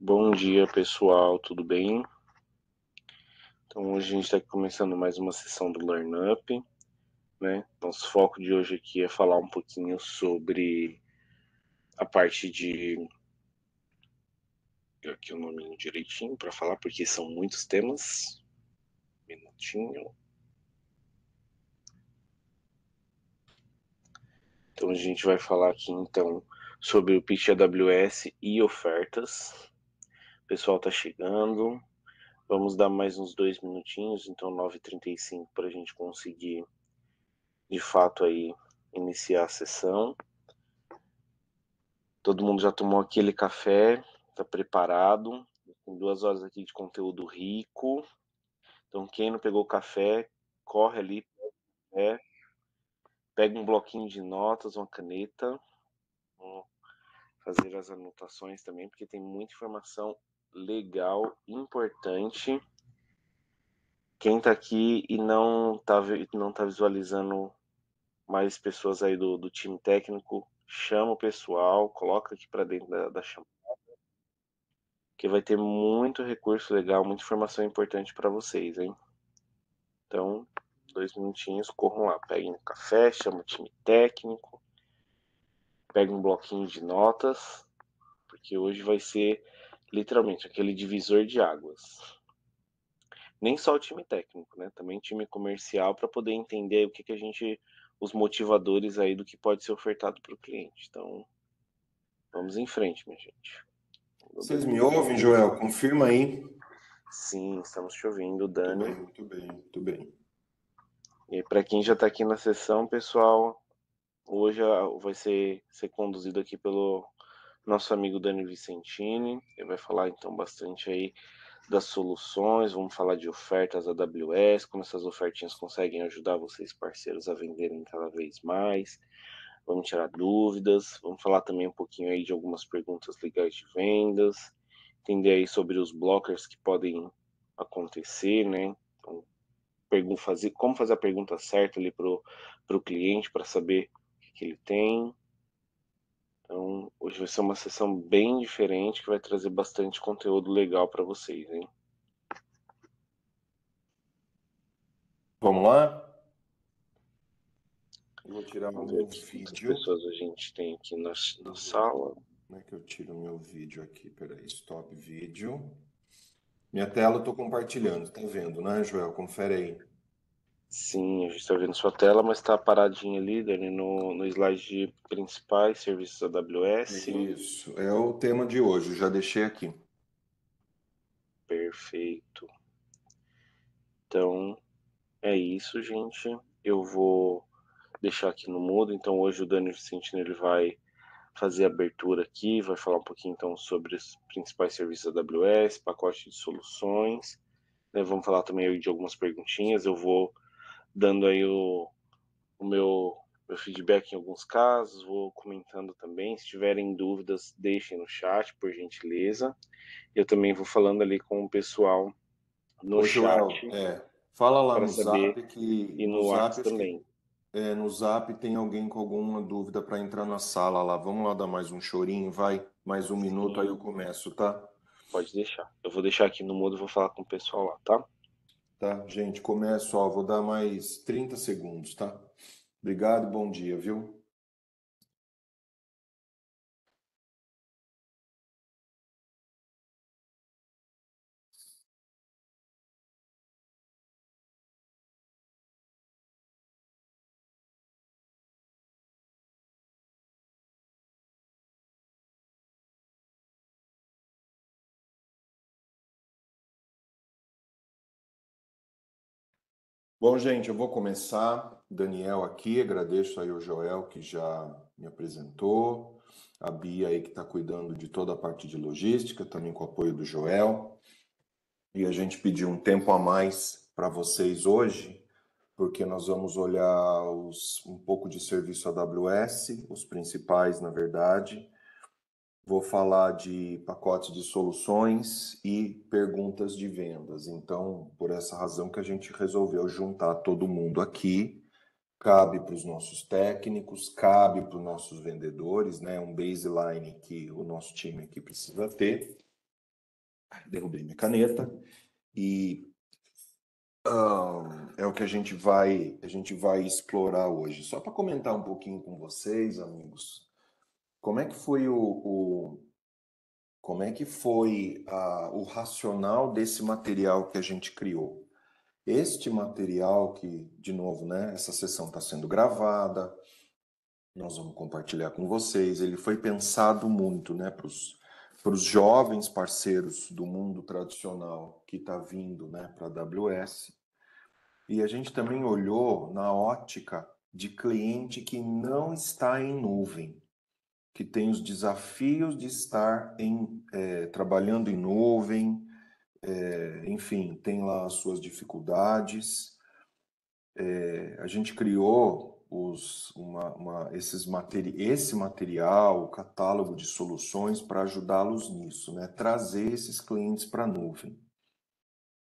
Bom dia, pessoal, tudo bem? Então, hoje a gente está começando mais uma sessão do Learn Up, né? Nosso foco de hoje aqui é falar um pouquinho sobre a parte de... Aqui o nome direitinho para falar, porque são muitos temas. Minutinho. Então, a gente vai falar aqui, então, sobre o Pitch AWS e ofertas. O pessoal está chegando. Vamos dar mais uns 2 minutinhos, então 9h35, para a gente conseguir, de fato, aí iniciar a sessão. Todo mundo já tomou aquele café, está preparado. Tem 2 horas aqui de conteúdo rico. Então, quem não pegou o café, corre ali, pega um bloquinho de notas, uma caneta. Vamos fazer as anotações também, porque tem muita informação legal, importante. Quem está aqui e não tá visualizando mais pessoas aí do time técnico, chama o pessoal, coloca aqui para dentro da chamada, que vai ter muito recurso legal, muita informação importante para vocês, hein? Então, 2 minutinhos, corram lá, peguem um café, chama o time técnico, peguem um bloquinho de notas, porque hoje vai ser literalmente aquele divisor de águas. Nem só o time técnico, né? Também time comercial, para poder entender o que a gente, os motivadores aí do que pode ser ofertado para o cliente. Então, vamos em frente, minha gente. Vocês me ouvem, Joel? Confirma aí. Sim, estamos te ouvindo, Muito Dani. bem, muito bem, muito bem. E para quem já está aqui na sessão, pessoal, hoje vai ser conduzido aqui pelo nosso amigo Dani Vicentini. Ele vai falar então bastante aí das soluções, vamos falar de ofertas AWS, como essas ofertinhas conseguem ajudar vocês parceiros a venderem cada vez mais. Vamos tirar dúvidas, vamos falar também um pouquinho aí de algumas perguntas legais de vendas, entender aí sobre os blockers que podem acontecer, né? Então, como fazer a pergunta certa ali pro cliente para saber o que ele tem. Então, hoje vai ser uma sessão bem diferente que vai trazer bastante conteúdo legal para vocês, hein? Vamos lá? Eu vou tirar o Vamos meu ver quantas vídeo. pessoas a gente tem aqui na sala. Como é que eu tiro o meu vídeo aqui? Peraí, stop vídeo. Minha tela eu tô compartilhando, tá vendo, né, Joel? Confere aí. Sim, a gente está vendo sua tela, mas está paradinho ali, Dani, no slide de principais serviços AWS. Isso, é o tema de hoje, eu já deixei aqui. Perfeito. Então, é isso, gente. Eu vou deixar aqui no mudo. Então, hoje o Dani Vicentino ele vai fazer a abertura aqui, vai falar um pouquinho então sobre os principais serviços AWS, pacote de soluções. Vamos falar também aí de algumas perguntinhas. Eu vou dando aí o meu feedback em alguns casos, vou comentando também. Se tiverem dúvidas, deixem no chat, por gentileza. Eu também vou falando ali com o pessoal no Ô, chat Joel, fala lá para no saber, Zap que e no no Zap WhatsApp acho que também. no Zap tem alguém com alguma dúvida para entrar na sala lá. Vamos lá dar mais um chorinho, vai? Mais um minuto aí eu Sim, começo, tá? pode deixar. Eu vou deixar aqui no mudo e vou falar com o pessoal lá, tá? Tá, gente, começo, ó, vou dar mais 30 segundos, tá? Obrigado e bom dia, viu? Bom, gente, eu vou começar. Daniel aqui, agradeço aí o Joel que já me apresentou, a Bia aí que está cuidando de toda a parte de logística, também com o apoio do Joel. E a gente pediu um tempo a mais para vocês hoje, porque nós vamos olhar um pouco de serviço AWS, os principais, na verdade. Vou falar de pacotes de soluções e perguntas de vendas. Então, por essa razão que a gente resolveu juntar todo mundo aqui. Cabe para os nossos técnicos, cabe para os nossos vendedores, né? Um baseline que o nosso time aqui precisa ter. Derrubei minha caneta e é o que a gente vai explorar hoje. Só para comentar um pouquinho com vocês, amigos, como é que foi o racional desse material que a gente criou? Este material que, de novo, né, essa sessão está sendo gravada, nós vamos compartilhar com vocês. Ele foi pensado muito, né, para os jovens parceiros do mundo tradicional que está vindo, né, para a AWS. E a gente também olhou na ótica de cliente que não está em nuvem, que tem os desafios de estar trabalhando em nuvem, enfim, tem lá as suas dificuldades. A gente criou esse material, o catálogo de soluções para ajudá-los nisso, né? Trazer esses clientes para a nuvem.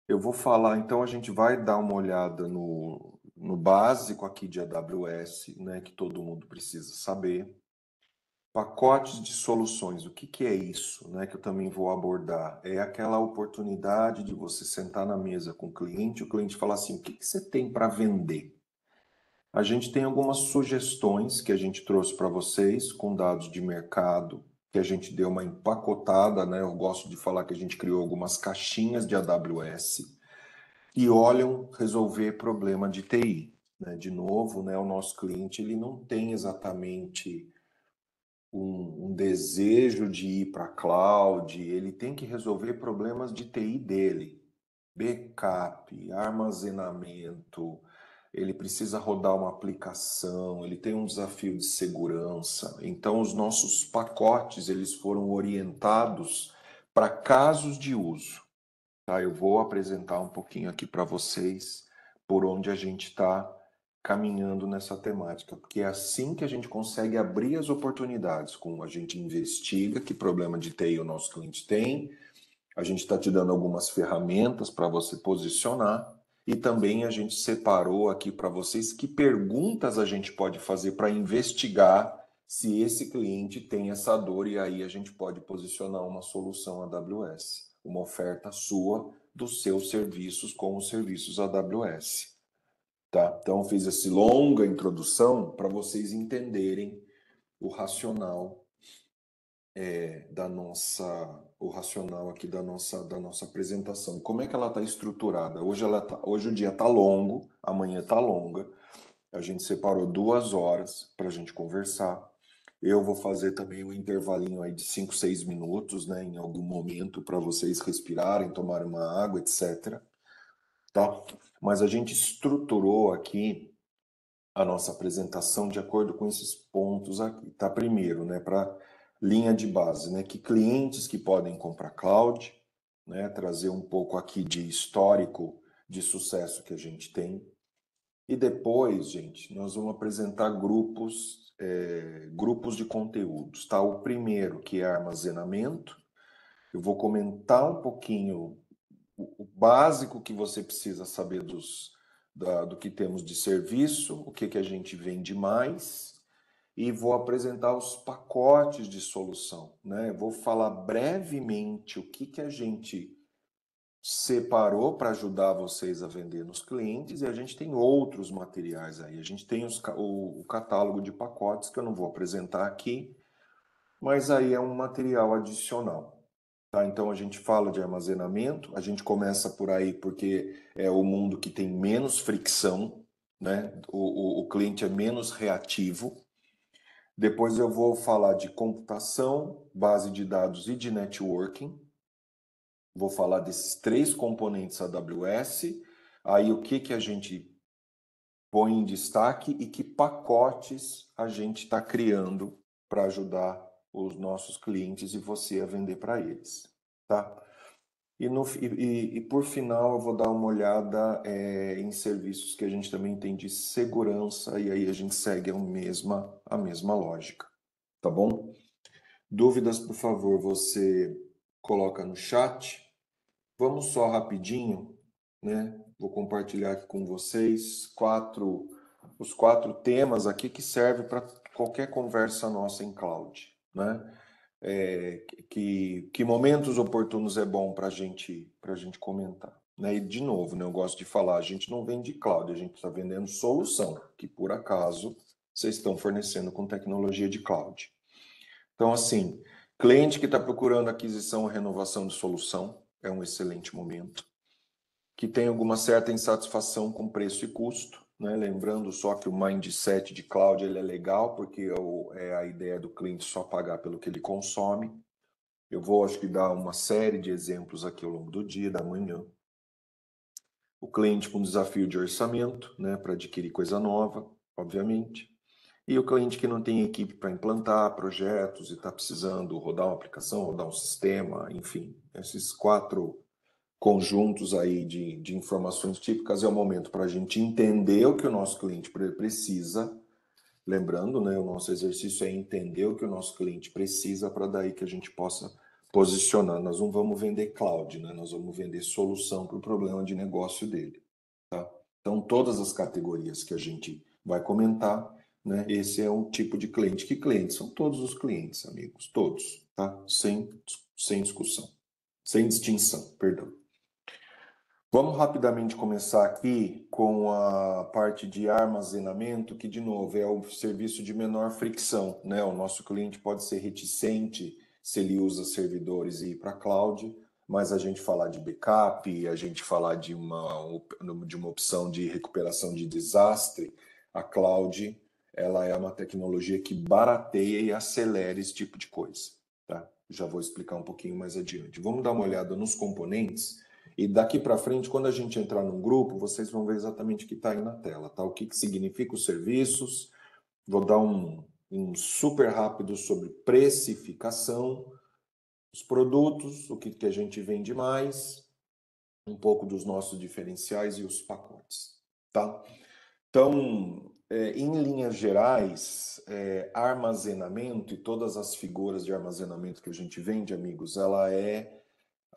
Eu vou falar, então a gente vai dar uma olhada no básico aqui de AWS, né, que todo mundo precisa saber. Pacotes de soluções, o que é isso, né, que eu também vou abordar? É aquela oportunidade de você sentar na mesa com o cliente falar assim, o que você tem para vender? A gente tem algumas sugestões que a gente trouxe para vocês com dados de mercado, que a gente deu uma empacotada, né? Eu gosto de falar que a gente criou algumas caixinhas de AWS e olham resolver problema de TI. Né? De novo, né, o nosso cliente ele não tem exatamente um desejo de ir para a cloud, ele tem que resolver problemas de TI dele. Backup, armazenamento, ele precisa rodar uma aplicação, ele tem um desafio de segurança. Então, os nossos pacotes eles foram orientados para casos de uso. Tá? Eu vou apresentar um pouquinho aqui para vocês por onde a gente está caminhando nessa temática, porque é assim que a gente consegue abrir as oportunidades, como a gente investiga que problema de TI o nosso cliente tem, a gente está te dando algumas ferramentas para você posicionar e também a gente separou aqui para vocês que perguntas a gente pode fazer para investigar se esse cliente tem essa dor e aí a gente pode posicionar uma solução AWS, uma oferta sua dos seus serviços com os serviços AWS. Tá? Então, fiz essa longa introdução para vocês entenderem o racional o racional aqui da nossa apresentação. Como é que ela está estruturada? Hoje o dia está longo, amanhã está longa. A gente separou 2 horas para a gente conversar. Eu vou fazer também um intervalinho aí de 5, 6 minutos, né, em algum momento para vocês respirarem, tomarem uma água, etc. Tá? Mas a gente estruturou aqui a nossa apresentação de acordo com esses pontos aqui, tá? Primeiro, né, para linha de base, né, que clientes que podem comprar cloud, né, trazer um pouco aqui de histórico de sucesso que a gente tem. E depois, gente, nós vamos apresentar grupos de conteúdos, tá? O primeiro, que é armazenamento, eu vou comentar um pouquinho o básico que você precisa saber do que temos de serviço, o que a gente vende mais, e vou apresentar os pacotes de solução, né? Vou falar brevemente o que a gente separou para ajudar vocês a vender nos clientes, e a gente tem outros materiais aí. A gente tem o catálogo de pacotes, que eu não vou apresentar aqui, mas aí é um material adicional. Tá, então a gente fala de armazenamento, a gente começa por aí porque é o mundo que tem menos fricção, né? O cliente é menos reativo. Depois eu vou falar de computação, base de dados e de networking. Vou falar desses 3 componentes AWS. Aí o que a gente põe em destaque e que pacotes a gente está criando para ajudar os nossos clientes e você a vender para eles, tá? E por final, eu vou dar uma olhada em serviços que a gente também tem de segurança, e aí a gente segue a mesma lógica, tá bom? Dúvidas, por favor, você coloca no chat. Vamos só rapidinho, né? Vou compartilhar aqui com vocês os 4 temas aqui que servem para qualquer conversa nossa em cloud, né? que momentos oportunos é bom para a gente comentar. Né? E, de novo, né, eu gosto de falar, a gente não vende cloud, a gente está vendendo solução, que por acaso vocês estão fornecendo com tecnologia de cloud. Então, assim, cliente que está procurando aquisição ou renovação de solução, é um excelente momento. Que tem alguma certa insatisfação com preço e custo, né? Lembrando só que o mindset de cloud ele é legal, porque é a ideia do cliente só pagar pelo que ele consome. Eu vou, acho que, dar uma série de exemplos aqui ao longo do dia, da manhã. O cliente com desafio de orçamento, né, para adquirir coisa nova, obviamente. E o cliente que não tem equipe para implantar projetos e está precisando rodar uma aplicação, rodar um sistema, enfim. Esses 4 conjuntos aí de informações típicas é o momento para a gente entender o que o nosso cliente precisa. Lembrando, né, o nosso exercício é entender o que o nosso cliente precisa para daí que a gente possa posicionar. Nós não vamos vender cloud, né? Nós vamos vender solução para o problema de negócio dele. Tá? Então, todas as categorias que a gente vai comentar, né, esse é um tipo de cliente. Que clientes? São todos os clientes, amigos, todos, tá? Sem discussão, sem distinção, perdão. Vamos rapidamente começar aqui com a parte de armazenamento, que, de novo, é o serviço de menor fricção, né? O nosso cliente pode ser reticente se ele usa servidores e ir para a cloud, mas a gente falar de backup, a gente falar de uma opção de recuperação de desastre, a cloud, ela é uma tecnologia que barateia e acelera esse tipo de coisa, tá? Já vou explicar um pouquinho mais adiante. Vamos dar uma olhada nos componentes. E daqui para frente, quando a gente entrar num grupo, vocês vão ver exatamente o que está aí na tela, tá? O que significa os serviços. Vou dar um super rápido sobre precificação, os produtos, o que a gente vende mais, um pouco dos nossos diferenciais e os pacotes, tá? Então, em linhas gerais, armazenamento e todas as figuras de armazenamento que a gente vende, amigos, ela é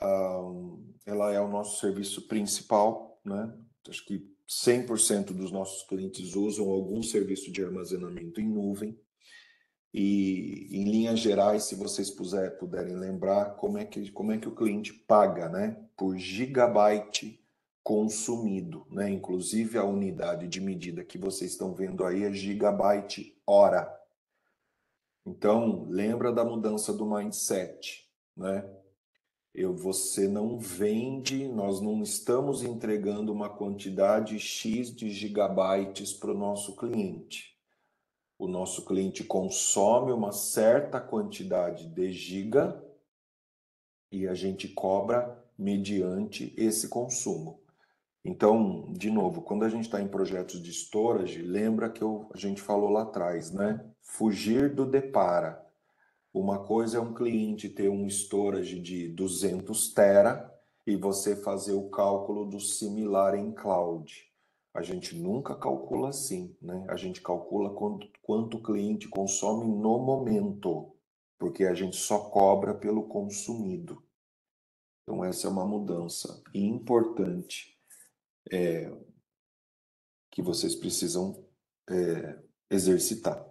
o nosso serviço principal, né? Acho que 100% dos nossos clientes usam algum serviço de armazenamento em nuvem. E, em linhas gerais, se vocês puderem lembrar, como é que o cliente paga, né? Por gigabyte consumido, né? Inclusive a unidade de medida que vocês estão vendo aí é gigabyte hora. Então, lembra da mudança do mindset, né? Você não vende, nós não estamos entregando uma quantidade X de gigabytes para o nosso cliente. O nosso cliente consome uma certa quantidade de giga e a gente cobra mediante esse consumo. Então, de novo, quando a gente está em projetos de storage, lembra que a gente falou lá atrás, né? Fugir do depara. Uma coisa é um cliente ter um storage de 200 tera e você fazer o cálculo do similar em cloud. A gente nunca calcula assim, né? A gente calcula quanto o cliente consome no momento, porque a gente só cobra pelo consumido. Então essa é uma mudança importante que vocês precisam exercitar.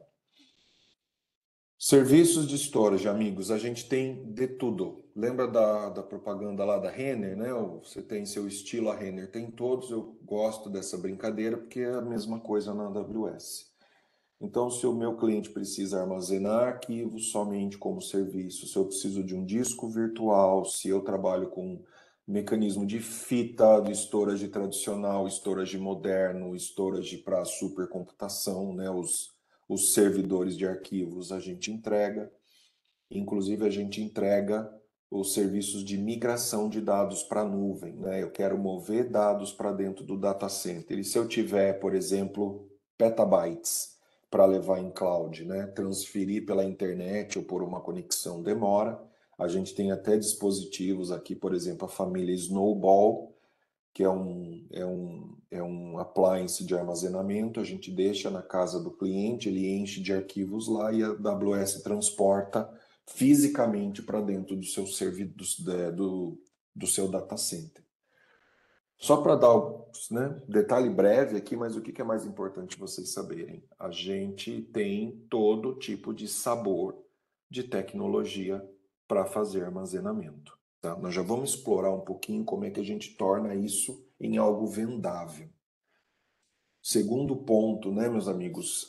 Serviços de storage, amigos, a gente tem de tudo. Lembra da propaganda lá da Renner, né? Você tem seu estilo, a Renner tem todos. Eu gosto dessa brincadeira porque é a mesma coisa na AWS. Então, se o meu cliente precisa armazenar arquivos somente como serviço, se eu preciso de um disco virtual, se eu trabalho com mecanismo de fita, do storage tradicional, storage moderno, storage para supercomputação, né? Os servidores de arquivos a gente entrega. Inclusive, a gente entrega os serviços de migração de dados para a nuvem, né? Eu quero mover dados para dentro do data center. E se eu tiver, por exemplo, petabytes para levar em cloud, né? Transferir pela internet ou por uma conexão demora. A gente tem até dispositivos aqui, por exemplo, a família Snowball, que é um appliance de armazenamento. A gente deixa na casa do cliente, ele enche de arquivos lá e a AWS transporta fisicamente para dentro do seu do seu data center. Só para dar detalhe breve aqui, mas o que é mais importante vocês saberem? A gente tem todo tipo de sabor de tecnologia para fazer armazenamento. Tá? Nós já vamos explorar um pouquinho como é que a gente torna isso em algo vendável. Segundo ponto, né, meus amigos,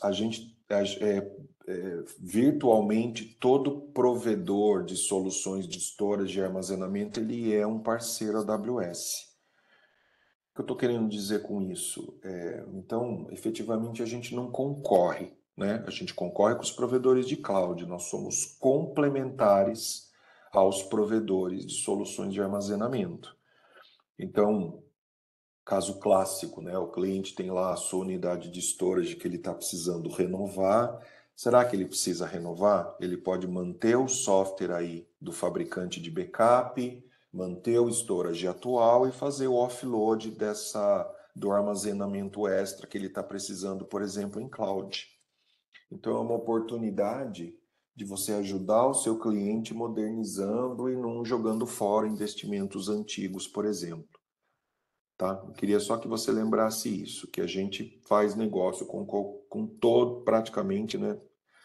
virtualmente todo provedor de soluções de storage de armazenamento, ele é um parceiro AWS. O que eu estou querendo dizer com isso? Então, efetivamente, a gente não concorre, né? A gente concorre com os provedores de cloud, nós somos complementares aos provedores de soluções de armazenamento. Então, caso clássico, né? O cliente tem lá a sua unidade de storage que ele está precisando renovar. Será que ele precisa renovar? Ele pode manter o software aí do fabricante de backup, manter o storage atual e fazer o offload do armazenamento extra que ele está precisando, por exemplo, em cloud. Então é uma oportunidade de você ajudar o seu cliente modernizando e não jogando fora investimentos antigos, por exemplo. Tá? Eu queria só que você lembrasse isso, que a gente faz negócio com todo, praticamente, né?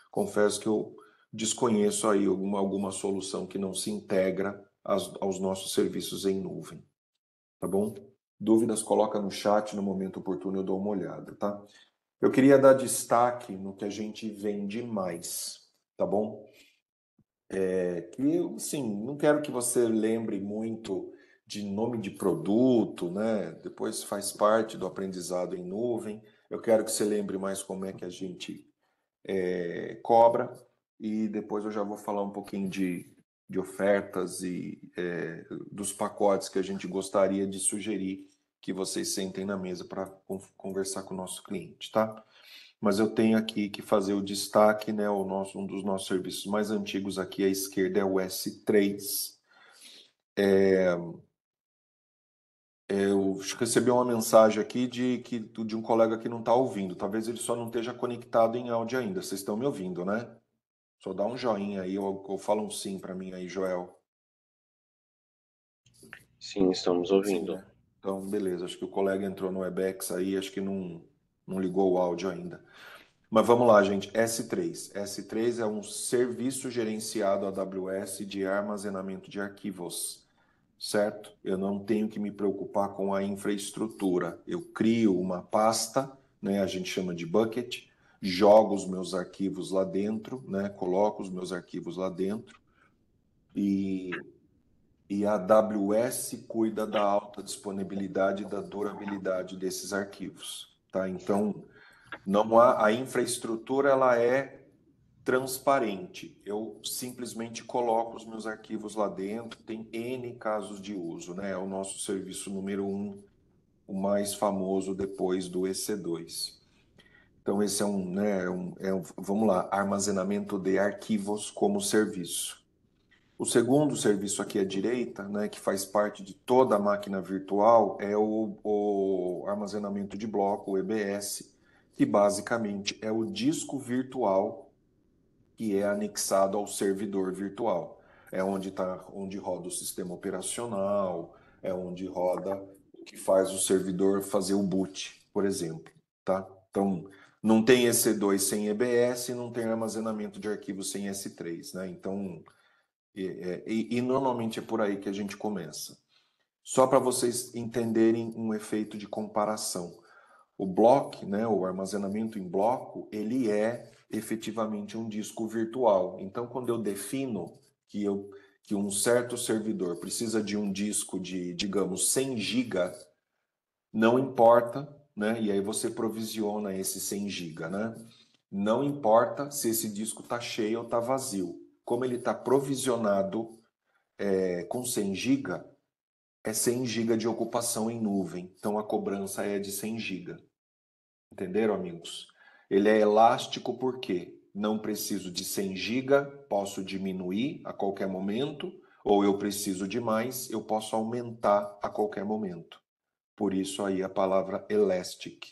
Confesso que eu desconheço aí alguma solução que não se integra aos nossos serviços em nuvem, tá bom? Dúvidas, coloca no chat, no momento oportuno eu dou uma olhada, tá? Eu queria dar destaque no que a gente vende mais, tá bom? Que, sim, não quero que você lembre muito de nome de produto, né? Depois faz parte do aprendizado em nuvem. Eu quero que você lembre mais como é que a gente cobra e depois eu já vou falar um pouquinho de ofertas e dos pacotes que a gente gostaria de sugerir que vocês sentem na mesa para conversar com o nosso cliente, tá? Mas eu tenho aqui que fazer o destaque, né? Um dos nossos serviços mais antigos aqui à esquerda é o S3. Eu recebi uma mensagem aqui de um colega que não está ouvindo. Talvez ele só não esteja conectado em áudio ainda. Vocês estão me ouvindo, né? Só dá um joinha aí ou fala um sim para mim aí, Joel. Sim, estamos Sim, ouvindo. né? Então, beleza. Acho que o colega entrou no Webex aí, acho que não ligou o áudio ainda. Mas vamos lá, gente. S3. S3 é um serviço gerenciado AWS de armazenamento de arquivos, certo? Eu não tenho que me preocupar com a infraestrutura. Eu crio uma pasta, né? A gente chama de bucket, jogo os meus arquivos lá dentro, né? Coloco os meus arquivos lá dentro e a AWS cuida da alta disponibilidade e da durabilidade desses arquivos, tá? Então, não há a infraestrutura, ela é transparente. Eu simplesmente coloco os meus arquivos lá dentro, tem N casos de uso, né? É o nosso serviço número 1, o mais famoso depois do EC2. Então, esse é vamos lá, armazenamento de arquivos como serviço. O segundo serviço aqui à direita, né, que faz parte de toda a máquina virtual, é o armazenamento de bloco, o EBS, que basicamente é o disco virtual que é anexado ao servidor virtual. É onde roda o sistema operacional, é onde roda o que faz o servidor fazer o boot, por exemplo, tá? Então, não tem EC2 sem EBS, não tem armazenamento de arquivos sem S3, né? Então, normalmente é por aí que a gente começa. Só para vocês entenderem um efeito de comparação. O bloco, né, o armazenamento em bloco, ele é efetivamente um disco virtual. Então, quando eu defino que um certo servidor precisa de um disco de, digamos, 100 GB, não importa, né? E aí você provisiona esse 100 GB, né? Não importa se esse disco está cheio ou está vazio. Como ele está provisionado com 100 GB, é 100 GB de ocupação em nuvem. Então a cobrança é de 100 GB. Entenderam, amigos? Ele é elástico porque não preciso de 100 GB, posso diminuir a qualquer momento, ou eu preciso de mais, eu posso aumentar a qualquer momento. Por isso aí a palavra elastic.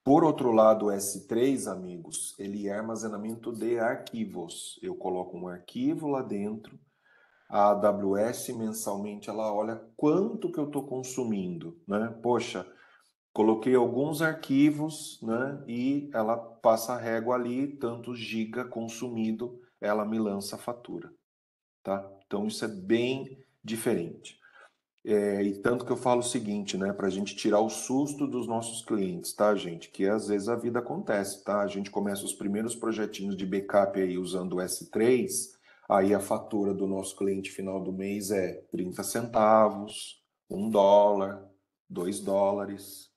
Por outro lado, o S3, amigos, ele é armazenamento de arquivos. Eu coloco um arquivo lá dentro, a AWS mensalmente ela olha quanto que eu estou consumindo, né? Poxa, coloquei alguns arquivos, né? E ela passa a régua ali, tantos giga consumido ela me lança a fatura, tá? Então isso é bem diferente. E tanto que eu falo o seguinte, né, para a gente tirar o susto dos nossos clientes, tá, gente? Que às vezes a vida acontece, tá? A gente começa os primeiros projetinhos de backup aí usando o S3, aí a fatura do nosso cliente final do mês é 30 centavos, $1, $2,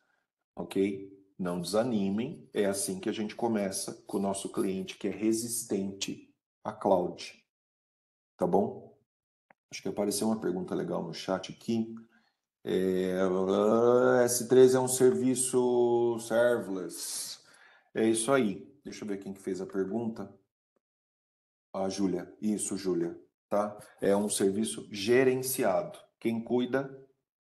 ok? Não desanimem, é assim que a gente começa com o nosso cliente que é resistente à cloud, tá bom? Acho que apareceu uma pergunta legal no chat aqui. S3 é um serviço serverless. É isso aí. Deixa eu ver quem que fez a pergunta. A Júlia. Isso, Júlia. Tá? É um serviço gerenciado. Quem cuida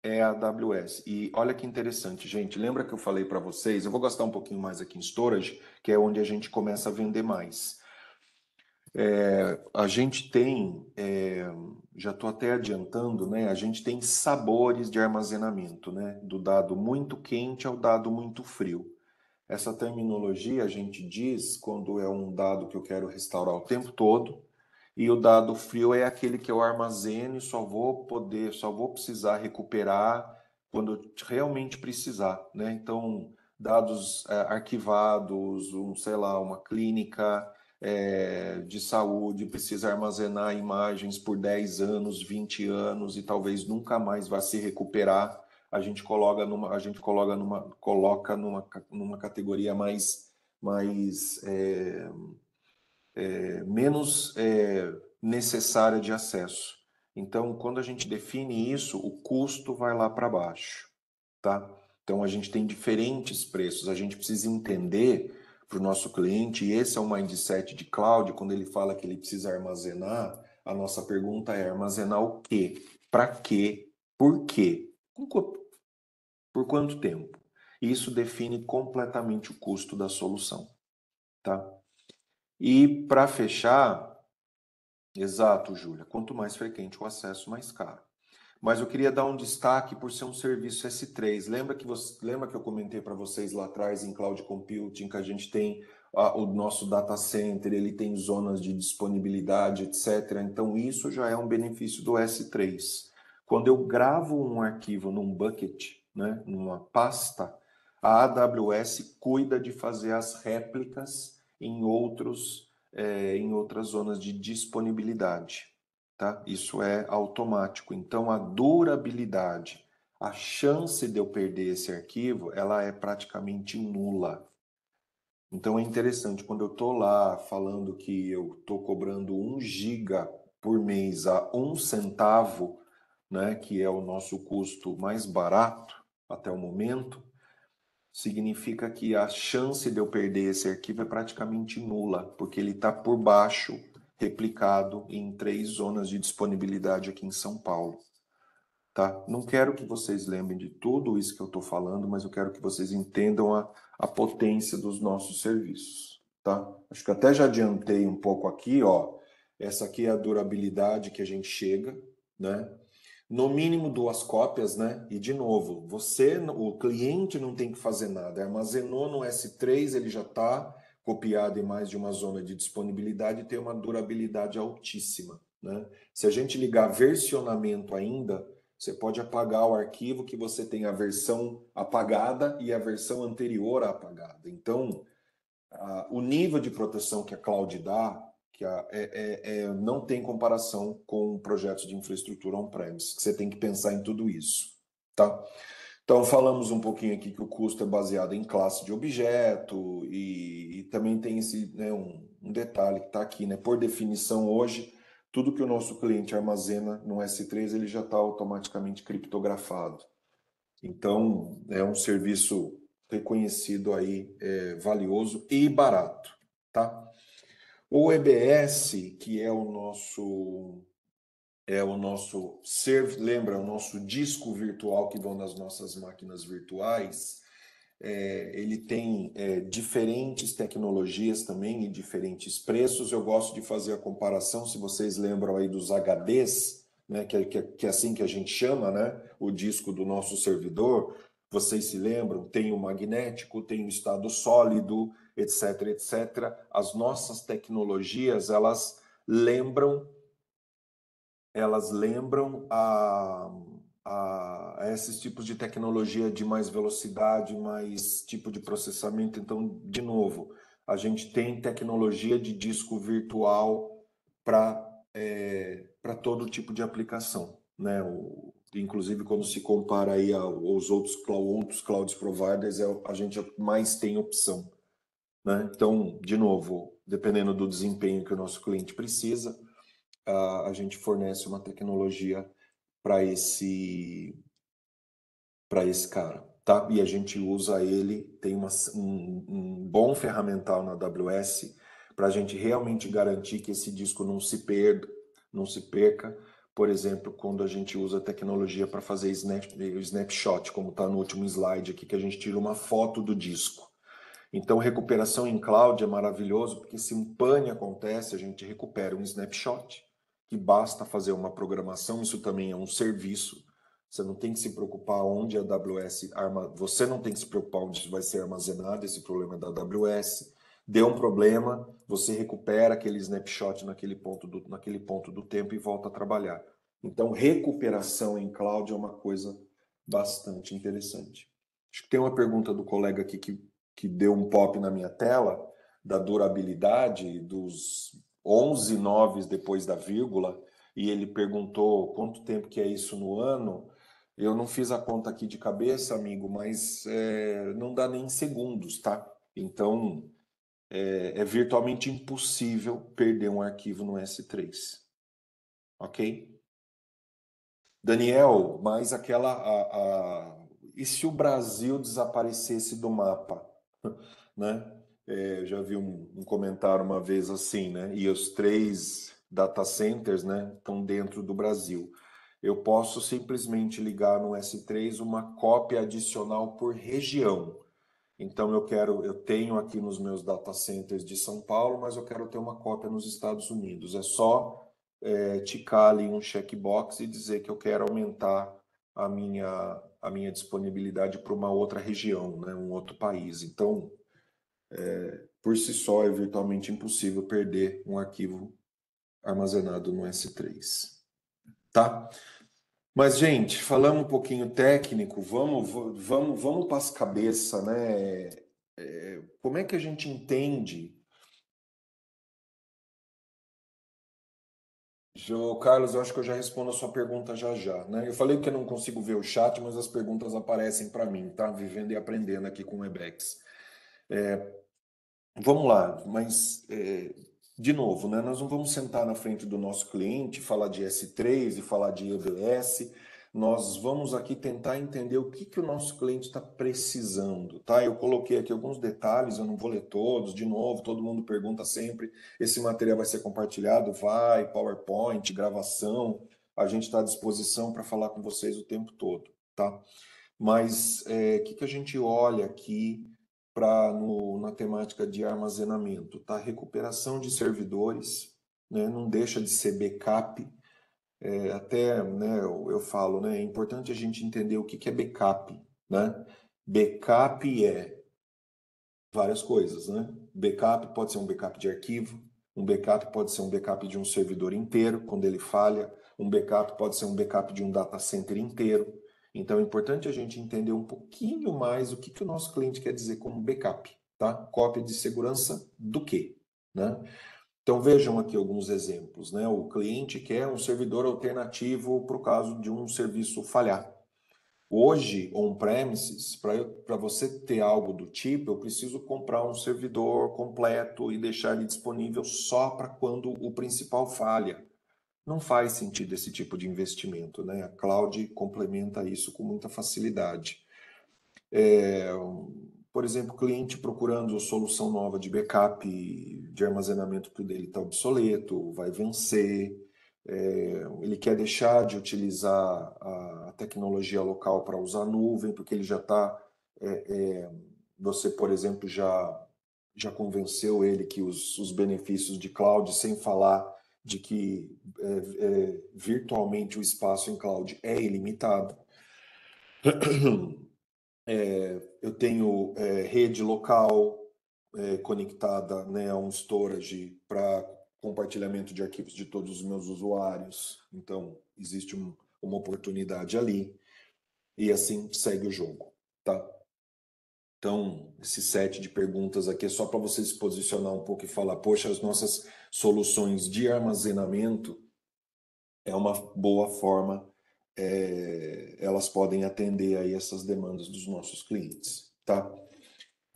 é a AWS. E olha que interessante, gente. Lembra que eu falei para vocês? Eu vou gastar um pouquinho mais aqui em storage, que é onde a gente começa a vender mais. A gente tem, já estou até adiantando, né? A gente tem sabores de armazenamento, né? Do dado muito quente ao dado muito frio. Essa terminologia a gente diz quando é um dado que eu quero restaurar o tempo todo, e o dado frio é aquele que eu armazeno e só vou precisar recuperar quando eu realmente precisar, né? Então, dados arquivados, sei lá, uma clínica de saúde precisa armazenar imagens por 10 anos, 20 anos e talvez nunca mais vá se recuperar. Coloca numa categoria menos necessária de acesso. Então, quando a gente define isso, o custo vai lá para baixo, tá? Então, a gente tem diferentes preços. A gente precisa entender para o nosso cliente, e esse é o mindset de cloud, quando ele fala que ele precisa armazenar, a nossa pergunta é: armazenar o quê? Para quê? Por quê? Por quanto tempo? Isso define completamente o custo da solução, tá? E para fechar, exato, Júlia. Quanto mais frequente o acesso, mais caro. Mas eu queria dar um destaque por ser um serviço S3. Lembra que eu comentei para vocês lá atrás em Cloud Computing que a gente tem o nosso data center, ele tem zonas de disponibilidade, etc. Então isso já é um benefício do S3. Quando eu gravo um arquivo num bucket, né, numa pasta, a AWS cuida de fazer as réplicas em outras zonas de disponibilidade, tá? Isso é automático. Então, a durabilidade, a chance de eu perder esse arquivo, ela é praticamente nula. Então, é interessante, quando eu estou lá falando que eu estou cobrando 1 giga por mês a 1 centavo, né, que é o nosso custo mais barato até o momento, significa que a chance de eu perder esse arquivo é praticamente nula, porque ele está por baixo, replicado em 3 zonas de disponibilidade aqui em São Paulo. Tá? Não quero que vocês lembrem de tudo isso que eu estou falando, mas eu quero que vocês entendam a potência dos nossos serviços. Tá? Acho que até já adiantei um pouco aqui, ó. Essa aqui é a durabilidade que a gente chega, né? No mínimo 2 cópias, né? E de novo, o cliente não tem que fazer nada. Armazenou no S3, ele já está copiado em mais de uma zona de disponibilidade e tem uma durabilidade altíssima, né? Se a gente ligar versionamento ainda, você pode apagar o arquivo que você tem a versão apagada e a versão anterior à apagada. Então, o nível de proteção que a cloud dá não tem comparação com projetos de infraestrutura on-premise, que você tem que pensar em tudo isso, tá? Então, falamos um pouquinho aqui que o custo é baseado em classe de objeto e também tem um detalhe que está aqui, né? Por definição, hoje, tudo que o nosso cliente armazena no S3, ele já está automaticamente criptografado. Então, é um serviço reconhecido aí, valioso e barato, tá? O EBS, que lembra, o nosso disco virtual que vão nas nossas máquinas virtuais, ele tem diferentes tecnologias também e diferentes preços. Eu gosto de fazer a comparação, se vocês lembram aí dos HDs, né, que é assim que a gente chama, né, o disco do nosso servidor. Vocês se lembram? Tem o magnético, tem o estado sólido, etc, etc. As nossas tecnologias, elas lembram a esses tipos de tecnologia de mais velocidade, mais tipo de processamento. Então, de novo, a gente tem tecnologia de disco virtual para todo tipo de aplicação, né? Inclusive, quando se compara aí aos outros cloud providers, a gente mais tem opção, né? Então, de novo, dependendo do desempenho que o nosso cliente precisa, a gente fornece uma tecnologia para esse cara, tá? E a gente usa ele, tem um bom ferramental na AWS para a gente realmente garantir que esse disco não se perca. Por exemplo, quando a gente usa tecnologia para fazer snapshot, como está no último slide aqui, que a gente tira uma foto do disco. Então, recuperação em cloud é maravilhoso, porque se um pane acontece, a gente recupera um snapshot, que basta fazer uma programação, isso também é um serviço. Você não tem que se preocupar onde a AWS você não tem que se preocupar onde isso vai ser armazenado, esse problema é da AWS. Deu um problema, você recupera aquele snapshot naquele ponto do tempo e volta a trabalhar. Então, recuperação em cloud é uma coisa bastante interessante. Acho que tem uma pergunta do colega aqui que deu um pop na minha tela, da durabilidade dos 11 noves depois da vírgula, e ele perguntou quanto tempo que é isso no ano. Eu não fiz a conta aqui de cabeça, amigo, mas não dá nem em segundos, tá? Então, é virtualmente impossível perder um arquivo no S3. Ok? Daniel, mas e se o Brasil desaparecesse do mapa? Né? Já vi um comentário uma vez assim, né? E os 3 data centers, né, estão dentro do Brasil. Eu posso simplesmente ligar no S3 uma cópia adicional por região. Então eu tenho aqui nos meus data centers de São Paulo, mas eu quero ter uma cópia nos Estados Unidos. É só ticar ali um checkbox e dizer que eu quero aumentar a minha disponibilidade para uma outra região, né, um outro país. Então, por si só, é virtualmente impossível perder um arquivo armazenado no S3. Tá? Mas, gente, falando um pouquinho técnico, vamos para as cabeças, né? Como é que a gente entende? Carlos, eu acho que eu já respondo a sua pergunta já, né? Eu falei que eu não consigo ver o chat, mas as perguntas aparecem para mim, tá? Vivendo e aprendendo aqui com o Webex. Vamos lá, mas de novo, né? Nós não vamos sentar na frente do nosso cliente, falar de S3 e falar de EBS. Nós vamos aqui tentar entender o que o nosso cliente está precisando, tá? Eu coloquei aqui alguns detalhes, eu não vou ler todos. De novo, todo mundo pergunta sempre: esse material vai ser compartilhado? Vai, PowerPoint, gravação. A gente está à disposição para falar com vocês o tempo todo, tá? Mas o que a gente olha aqui na temática de armazenamento, tá? Recuperação de servidores, né? Não deixa de ser backup. Até, né, eu falo, né? É importante a gente entender o que é backup, né? Backup é várias coisas, né? Backup pode ser um backup de arquivo, um backup pode ser um backup de um servidor inteiro, quando ele falha, um backup pode ser um backup de um data center inteiro. Então é importante a gente entender um pouquinho mais o que o nosso cliente quer dizer como backup, tá? Cópia de segurança do quê, né? Então vejam aqui alguns exemplos, né? O cliente quer um servidor alternativo para o caso de um serviço falhar. Hoje, on-premises, para você ter algo do tipo, eu preciso comprar um servidor completo e deixar ele disponível só para quando o principal falha. Não faz sentido esse tipo de investimento, né? A cloud complementa isso com muita facilidade. Por exemplo, cliente procurando solução nova de backup, de armazenamento que o dele está obsoleto, vai vencer. Ele quer deixar de utilizar a tecnologia local para usar nuvem, porque ele já está. Você, por exemplo, já convenceu ele que os benefícios de cloud, sem falar de que virtualmente o espaço em cloud é ilimitado. Eu tenho rede local conectada, né, a um storage para compartilhamento de arquivos de todos os meus usuários. Então, existe uma oportunidade ali. E assim segue o jogo, tá? Então, esse set de perguntas aqui é só para você se posicionar um pouco e falar, poxa, as nossas soluções de armazenamento é uma boa forma, elas podem atender aí essas demandas dos nossos clientes, tá?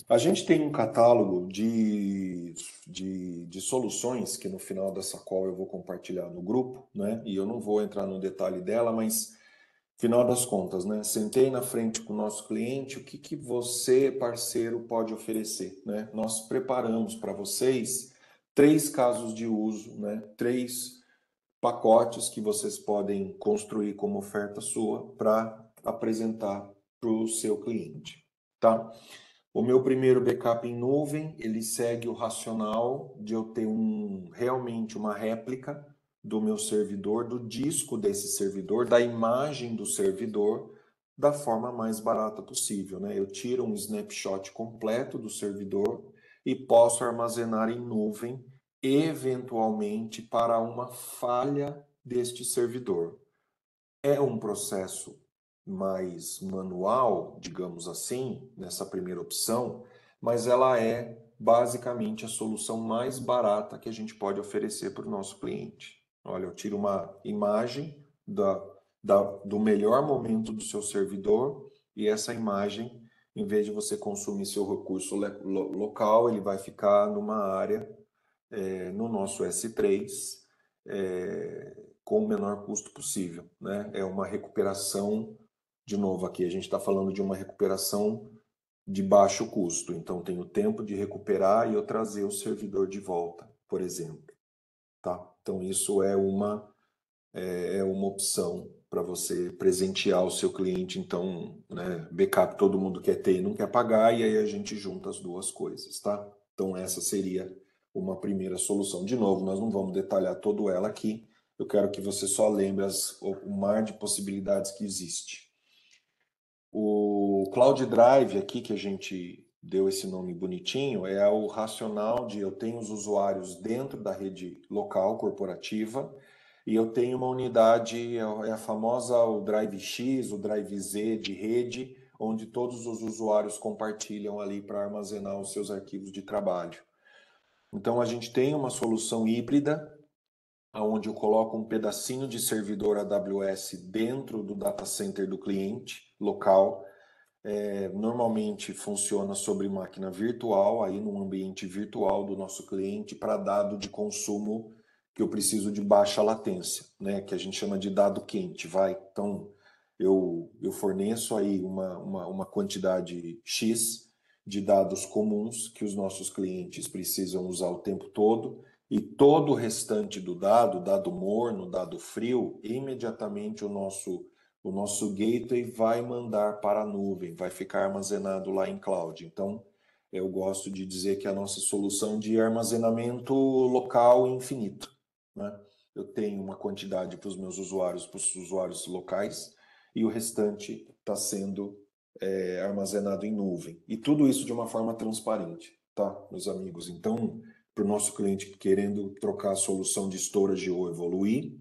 A gente tem um catálogo de soluções que no final dessa call eu vou compartilhar no grupo, né? E eu não vou entrar no detalhe dela, mas final das contas, né? Sentei na frente com o nosso cliente, o que você, parceiro, pode oferecer, né? Nós preparamos para vocês 3 casos de uso, né? 3 pacotes que vocês podem construir como oferta sua para apresentar para o seu cliente, tá? O meu primeiro backup em nuvem, ele segue o racional de eu ter realmente uma réplica do meu servidor, do disco desse servidor, da imagem do servidor, da forma mais barata possível, né? Eu tiro um snapshot completo do servidor e posso armazenar em nuvem, eventualmente para uma falha deste servidor. É um processo mais manual, digamos assim, nessa primeira opção, mas ela é basicamente a solução mais barata que a gente pode oferecer para o nosso cliente. Olha, eu tiro uma imagem do melhor momento do seu servidor e essa imagem, em vez de você consumir seu recurso local, ele vai ficar numa área no nosso S3 com o menor custo possível, né? É uma recuperação, de novo aqui, a gente está falando de uma recuperação de baixo custo, então tem o tempo de recuperar e eu trazer o servidor de volta, por exemplo, tá? Então isso é uma opção para você presentear o seu cliente, então, né, backup todo mundo quer ter e não quer pagar, e aí a gente junta as duas coisas, tá? Então essa seria uma primeira solução. De novo, nós não vamos detalhar toda ela aqui, eu quero que você só lembre o mar de possibilidades que existe. O Cloud Drive aqui, que a gente deu esse nome bonitinho, é o racional de eu tenho os usuários dentro da rede local corporativa e eu tenho uma unidade, é a famosa o Drive X, o Drive Z de rede, onde todos os usuários compartilham ali para armazenar os seus arquivos de trabalho. Então a gente tem uma solução híbrida, onde eu coloco um pedacinho de servidor AWS dentro do data center do cliente local. Normalmente funciona sobre máquina virtual, aí num ambiente virtual do nosso cliente para dado de consumo que eu preciso de baixa latência, né? Que a gente chama de dado quente, vai. Então eu forneço aí uma quantidade X de dados comuns que os nossos clientes precisam usar o tempo todo e todo o restante do dado morno, dado frio, imediatamente o nosso gateway vai mandar para a nuvem, vai ficar armazenado lá em cloud. Então, eu gosto de dizer que é a nossa solução de armazenamento local infinito, né? Eu tenho uma quantidade para os meus usuários, para os usuários locais, e o restante está sendo armazenado em nuvem. E tudo isso de uma forma transparente, tá, meus amigos? Então, para o nosso cliente querendo trocar a solução de storage ou evoluir,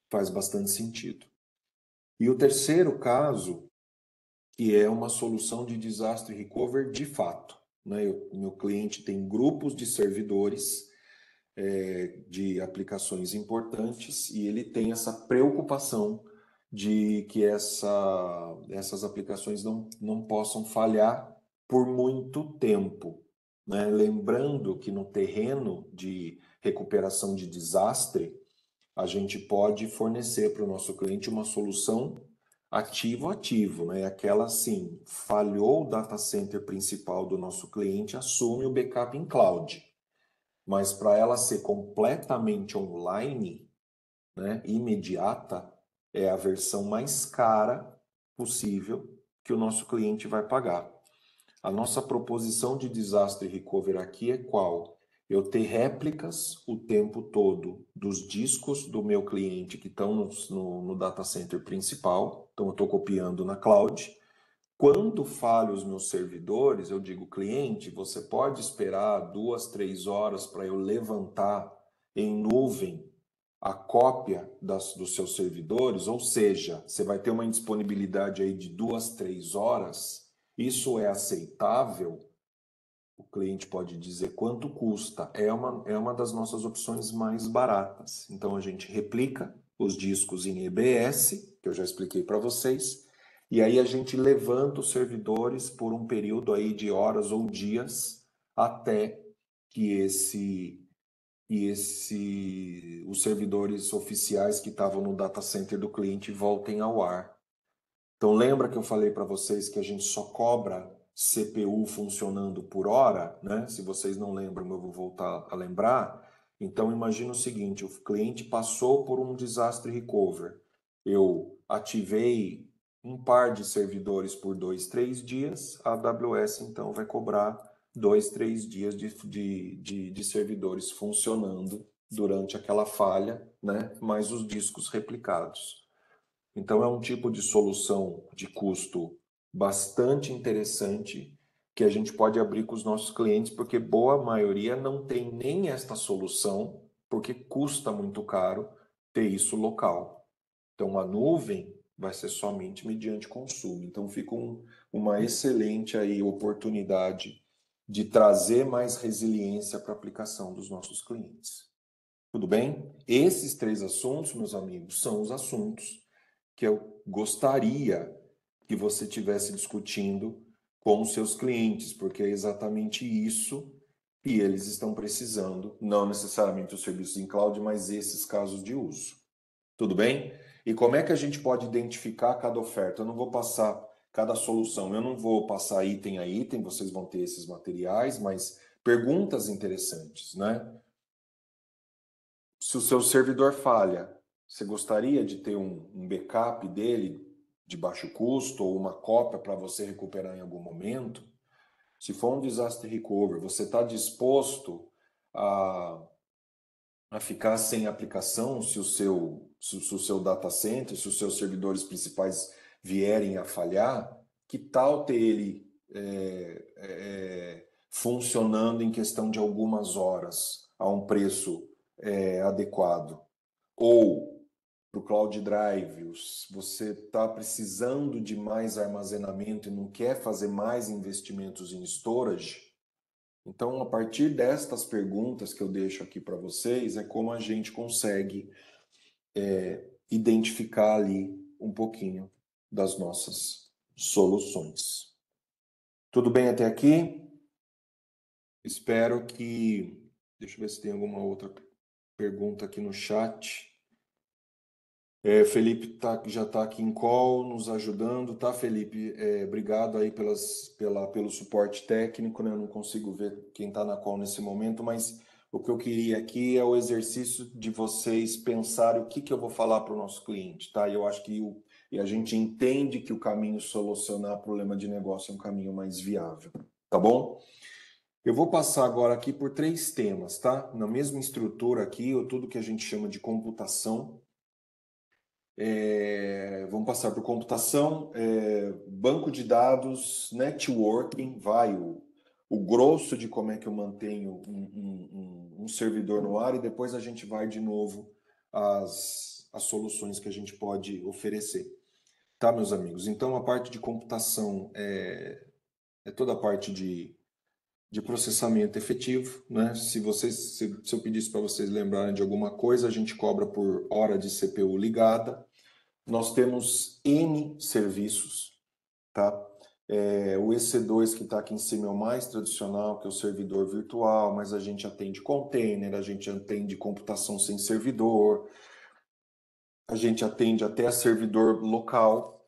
faz bastante sentido. E o terceiro caso, que é uma solução de disaster recovery de fato, né? Meu cliente tem grupos de servidores de aplicações importantes e ele tem essa preocupação de que essas aplicações não possam falhar por muito tempo, né? Lembrando que no terreno de recuperação de desastre, a gente pode fornecer para o nosso cliente uma solução ativo-ativo, né? Aquela assim, falhou o data center principal do nosso cliente, assume o backup em cloud. Mas para ela ser completamente online, né, imediata, é a versão mais cara possível que o nosso cliente vai pagar. A nossa proposição de disaster recovery aqui é qual? Eu ter réplicas o tempo todo dos discos do meu cliente que estão no data center principal, então eu estou copiando na cloud. Quando falho os meus servidores, eu digo, cliente, você pode esperar 2, 3 horas para eu levantar em nuvem a cópia dos seus servidores, ou seja, você vai ter uma indisponibilidade aí de 2, 3 horas, isso é aceitável? O cliente pode dizer quanto custa. É uma das nossas opções mais baratas. Então a gente replica os discos em EBS, que eu já expliquei para vocês, e aí a gente levanta os servidores por um período aí de horas ou dias até que os servidores oficiais que estavam no data center do cliente voltem ao ar. Então lembra que eu falei para vocês que a gente só cobra CPU funcionando por hora, né? Se vocês não lembram, eu vou voltar a lembrar. Então imagina o seguinte, o cliente passou por um disaster recover. Eu ativei um par de servidores por 2, 3 dias, a AWS então vai cobrar 2, 3 dias de servidores funcionando durante aquela falha, né? Mais os discos replicados. Então, é um tipo de solução de custo bastante interessante que a gente pode abrir com os nossos clientes, porque boa maioria não tem nem esta solução, porque custa muito caro ter isso local. Então, a nuvem vai ser somente mediante consumo. Então, fica uma excelente aí oportunidade de trazer mais resiliência para a aplicação dos nossos clientes. Tudo bem? Esses 3 assuntos, meus amigos, são os assuntos que eu gostaria que você tivesse discutindo com os seus clientes, porque é exatamente isso que eles estão precisando, não necessariamente os serviços em cloud, mas esses casos de uso. Tudo bem? E como é que a gente pode identificar cada oferta? Eu não vou passar cada solução, eu não vou passar item a item, vocês vão ter esses materiais, mas perguntas interessantes, né? Se o seu servidor falha, você gostaria de ter um backup dele de baixo custo ou uma cópia para você recuperar em algum momento? Se for um disaster recovery, você está disposto a, a ficar sem aplicação se o seu data center, se os seus servidores principais vierem a falhar? Que tal ter ele funcionando em questão de algumas horas a um preço adequado? Ou para o Cloud Drive, você está precisando de mais armazenamento e não quer fazer mais investimentos em storage? Então, a partir destas perguntas que eu deixo aqui para vocês, é como a gente consegue identificar ali um pouquinho das nossas soluções. Tudo bem até aqui? Espero que... Deixa eu ver se tem alguma outra pergunta aqui no chat. Felipe já está aqui em call, nos ajudando, tá, Felipe? Obrigado aí pelo suporte técnico, né? Eu não consigo ver quem está na call nesse momento, mas o que eu queria aqui é o exercício de vocês pensarem o que eu vou falar para o nosso cliente, tá? Eu acho que e a gente entende que o caminho solucionar problema de negócio é um caminho mais viável, tá bom? Eu vou passar agora aqui por 3 temas, tá? Na mesma estrutura aqui, tudo que a gente chama de computação. Vamos passar por computação, banco de dados, networking, o grosso de como é que eu mantenho um servidor no ar, e depois a gente vai de novo às soluções que a gente pode oferecer. Tá, meus amigos? Então, a parte de computação é toda a parte de processamento efetivo, né? Se eu pedisse para vocês lembrarem de alguma coisa, a gente cobra por hora de CPU ligada. Nós temos N serviços, tá? O EC2 que está aqui em cima é o mais tradicional, que é o servidor virtual, mas a gente atende container, a gente atende computação sem servidor, a gente atende até servidor local,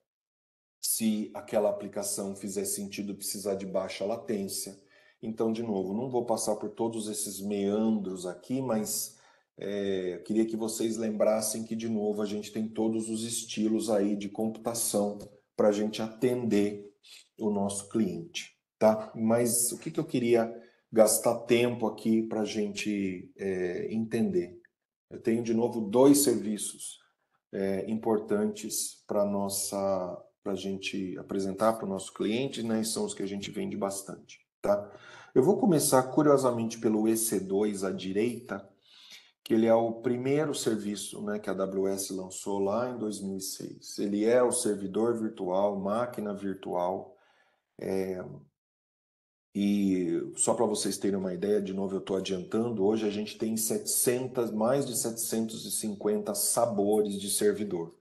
se aquela aplicação fizer sentido precisar de baixa latência. Então, de novo, não vou passar por todos esses meandros aqui, mas queria que vocês lembrassem que, de novo, a gente tem todos os estilos aí de computação para a gente atender o nosso cliente, tá? Mas o que eu queria gastar tempo aqui para a gente entender? Eu tenho, de novo, 2 serviços importantes para a gente apresentar para o nosso cliente, né? E são os que a gente vende bastante, tá? Eu vou começar, curiosamente, pelo EC2 à direita, que ele é o primeiro serviço, né, que a AWS lançou lá em 2006. Ele é o servidor virtual, máquina virtual. E só para vocês terem uma ideia, de novo eu estou adiantando, hoje a gente tem mais de 750 sabores de servidor.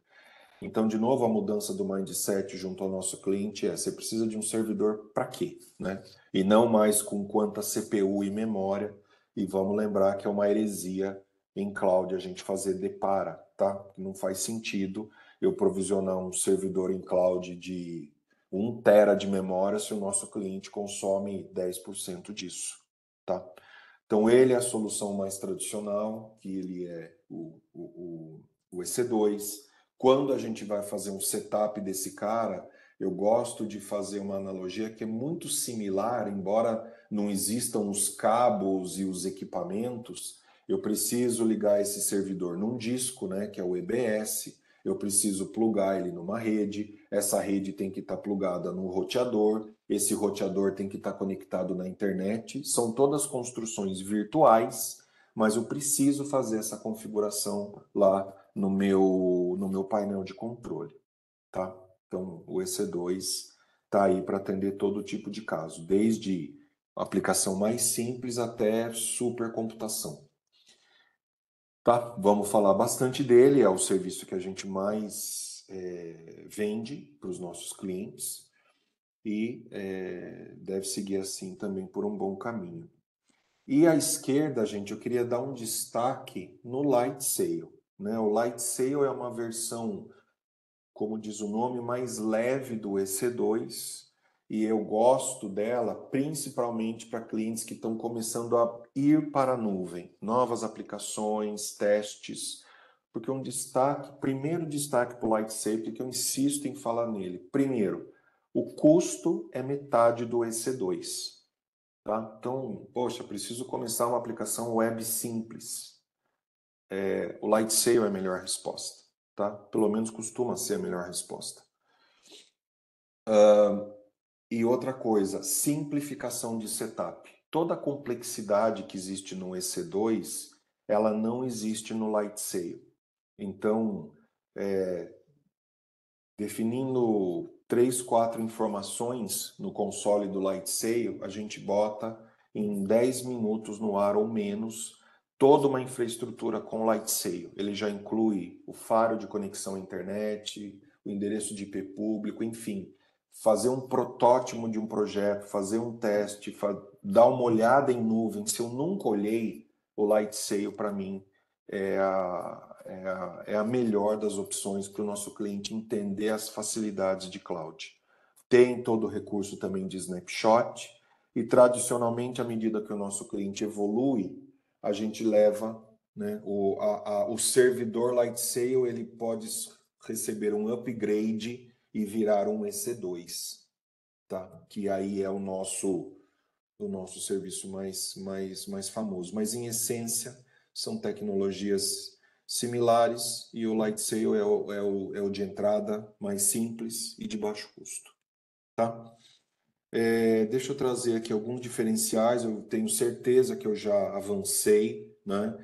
Então, de novo, a mudança do mindset junto ao nosso cliente é: você precisa de um servidor para quê? Né? E não mais com quanta CPU e memória. E vamos lembrar que é uma heresia em cloud a gente fazer de para, tá? Não faz sentido eu provisionar um servidor em cloud de 1 tera de memória se o nosso cliente consome 10% disso, tá? Então, ele é a solução mais tradicional, que ele é o EC2. Quando a gente vai fazer um setup desse cara, eu gosto de fazer uma analogia que é muito similar, embora não existam os cabos e os equipamentos, eu preciso ligar esse servidor num disco, né, que é o EBS, eu preciso plugar ele numa rede, essa rede tem que estar plugada no roteador, esse roteador tem que estar conectado na internet, são todas construções virtuais, mas eu preciso fazer essa configuração lá no meu painel de controle, tá? Então, o EC2 está aí para atender todo tipo de caso, desde aplicação mais simples até supercomputação. Tá? Vamos falar bastante dele, é o serviço que a gente mais vende para os nossos clientes e deve seguir assim também por um bom caminho. E à esquerda, gente, eu queria dar um destaque no Lightsail, né? O Lightsail é uma versão, como diz o nome, mais leve do EC2 e eu gosto dela principalmente para clientes que estão começando a ir para a nuvem, novas aplicações, testes, porque primeiro destaque para o Lightsail, porque eu insisto em falar nele. Primeiro, o custo é metade do EC2. Tá? Então, poxa, preciso começar uma aplicação web simples. O Lightsail é a melhor resposta. Tá? Pelo menos costuma ser a melhor resposta. E outra coisa, simplificação de setup. Toda a complexidade que existe no EC2, ela não existe no Lightsail. Então, definindo 3, 4 informações no console do Lightsail, a gente bota em 10 minutos no ar ou menos toda uma infraestrutura com Lightsail. Ele já inclui o faro de conexão à internet, o endereço de IP público, enfim. Fazer um protótipo de um projeto, fazer um teste, dar uma olhada em nuvem. Se eu nunca olhei, o Lightsail para mim é a melhor das opções para o nosso cliente entender as facilidades de cloud. Tem todo o recurso também de snapshot e, tradicionalmente, à medida que o nosso cliente evolui, a gente leva, né, o servidor Lightsail, ele pode receber um upgrade e virar um EC2, tá? Que aí é o nosso serviço mais famoso. Mas, em essência, são tecnologias similares e o Lightsail é o de entrada mais simples e de baixo custo. Tá? Deixa eu trazer aqui alguns diferenciais, eu tenho certeza que eu já avancei, né?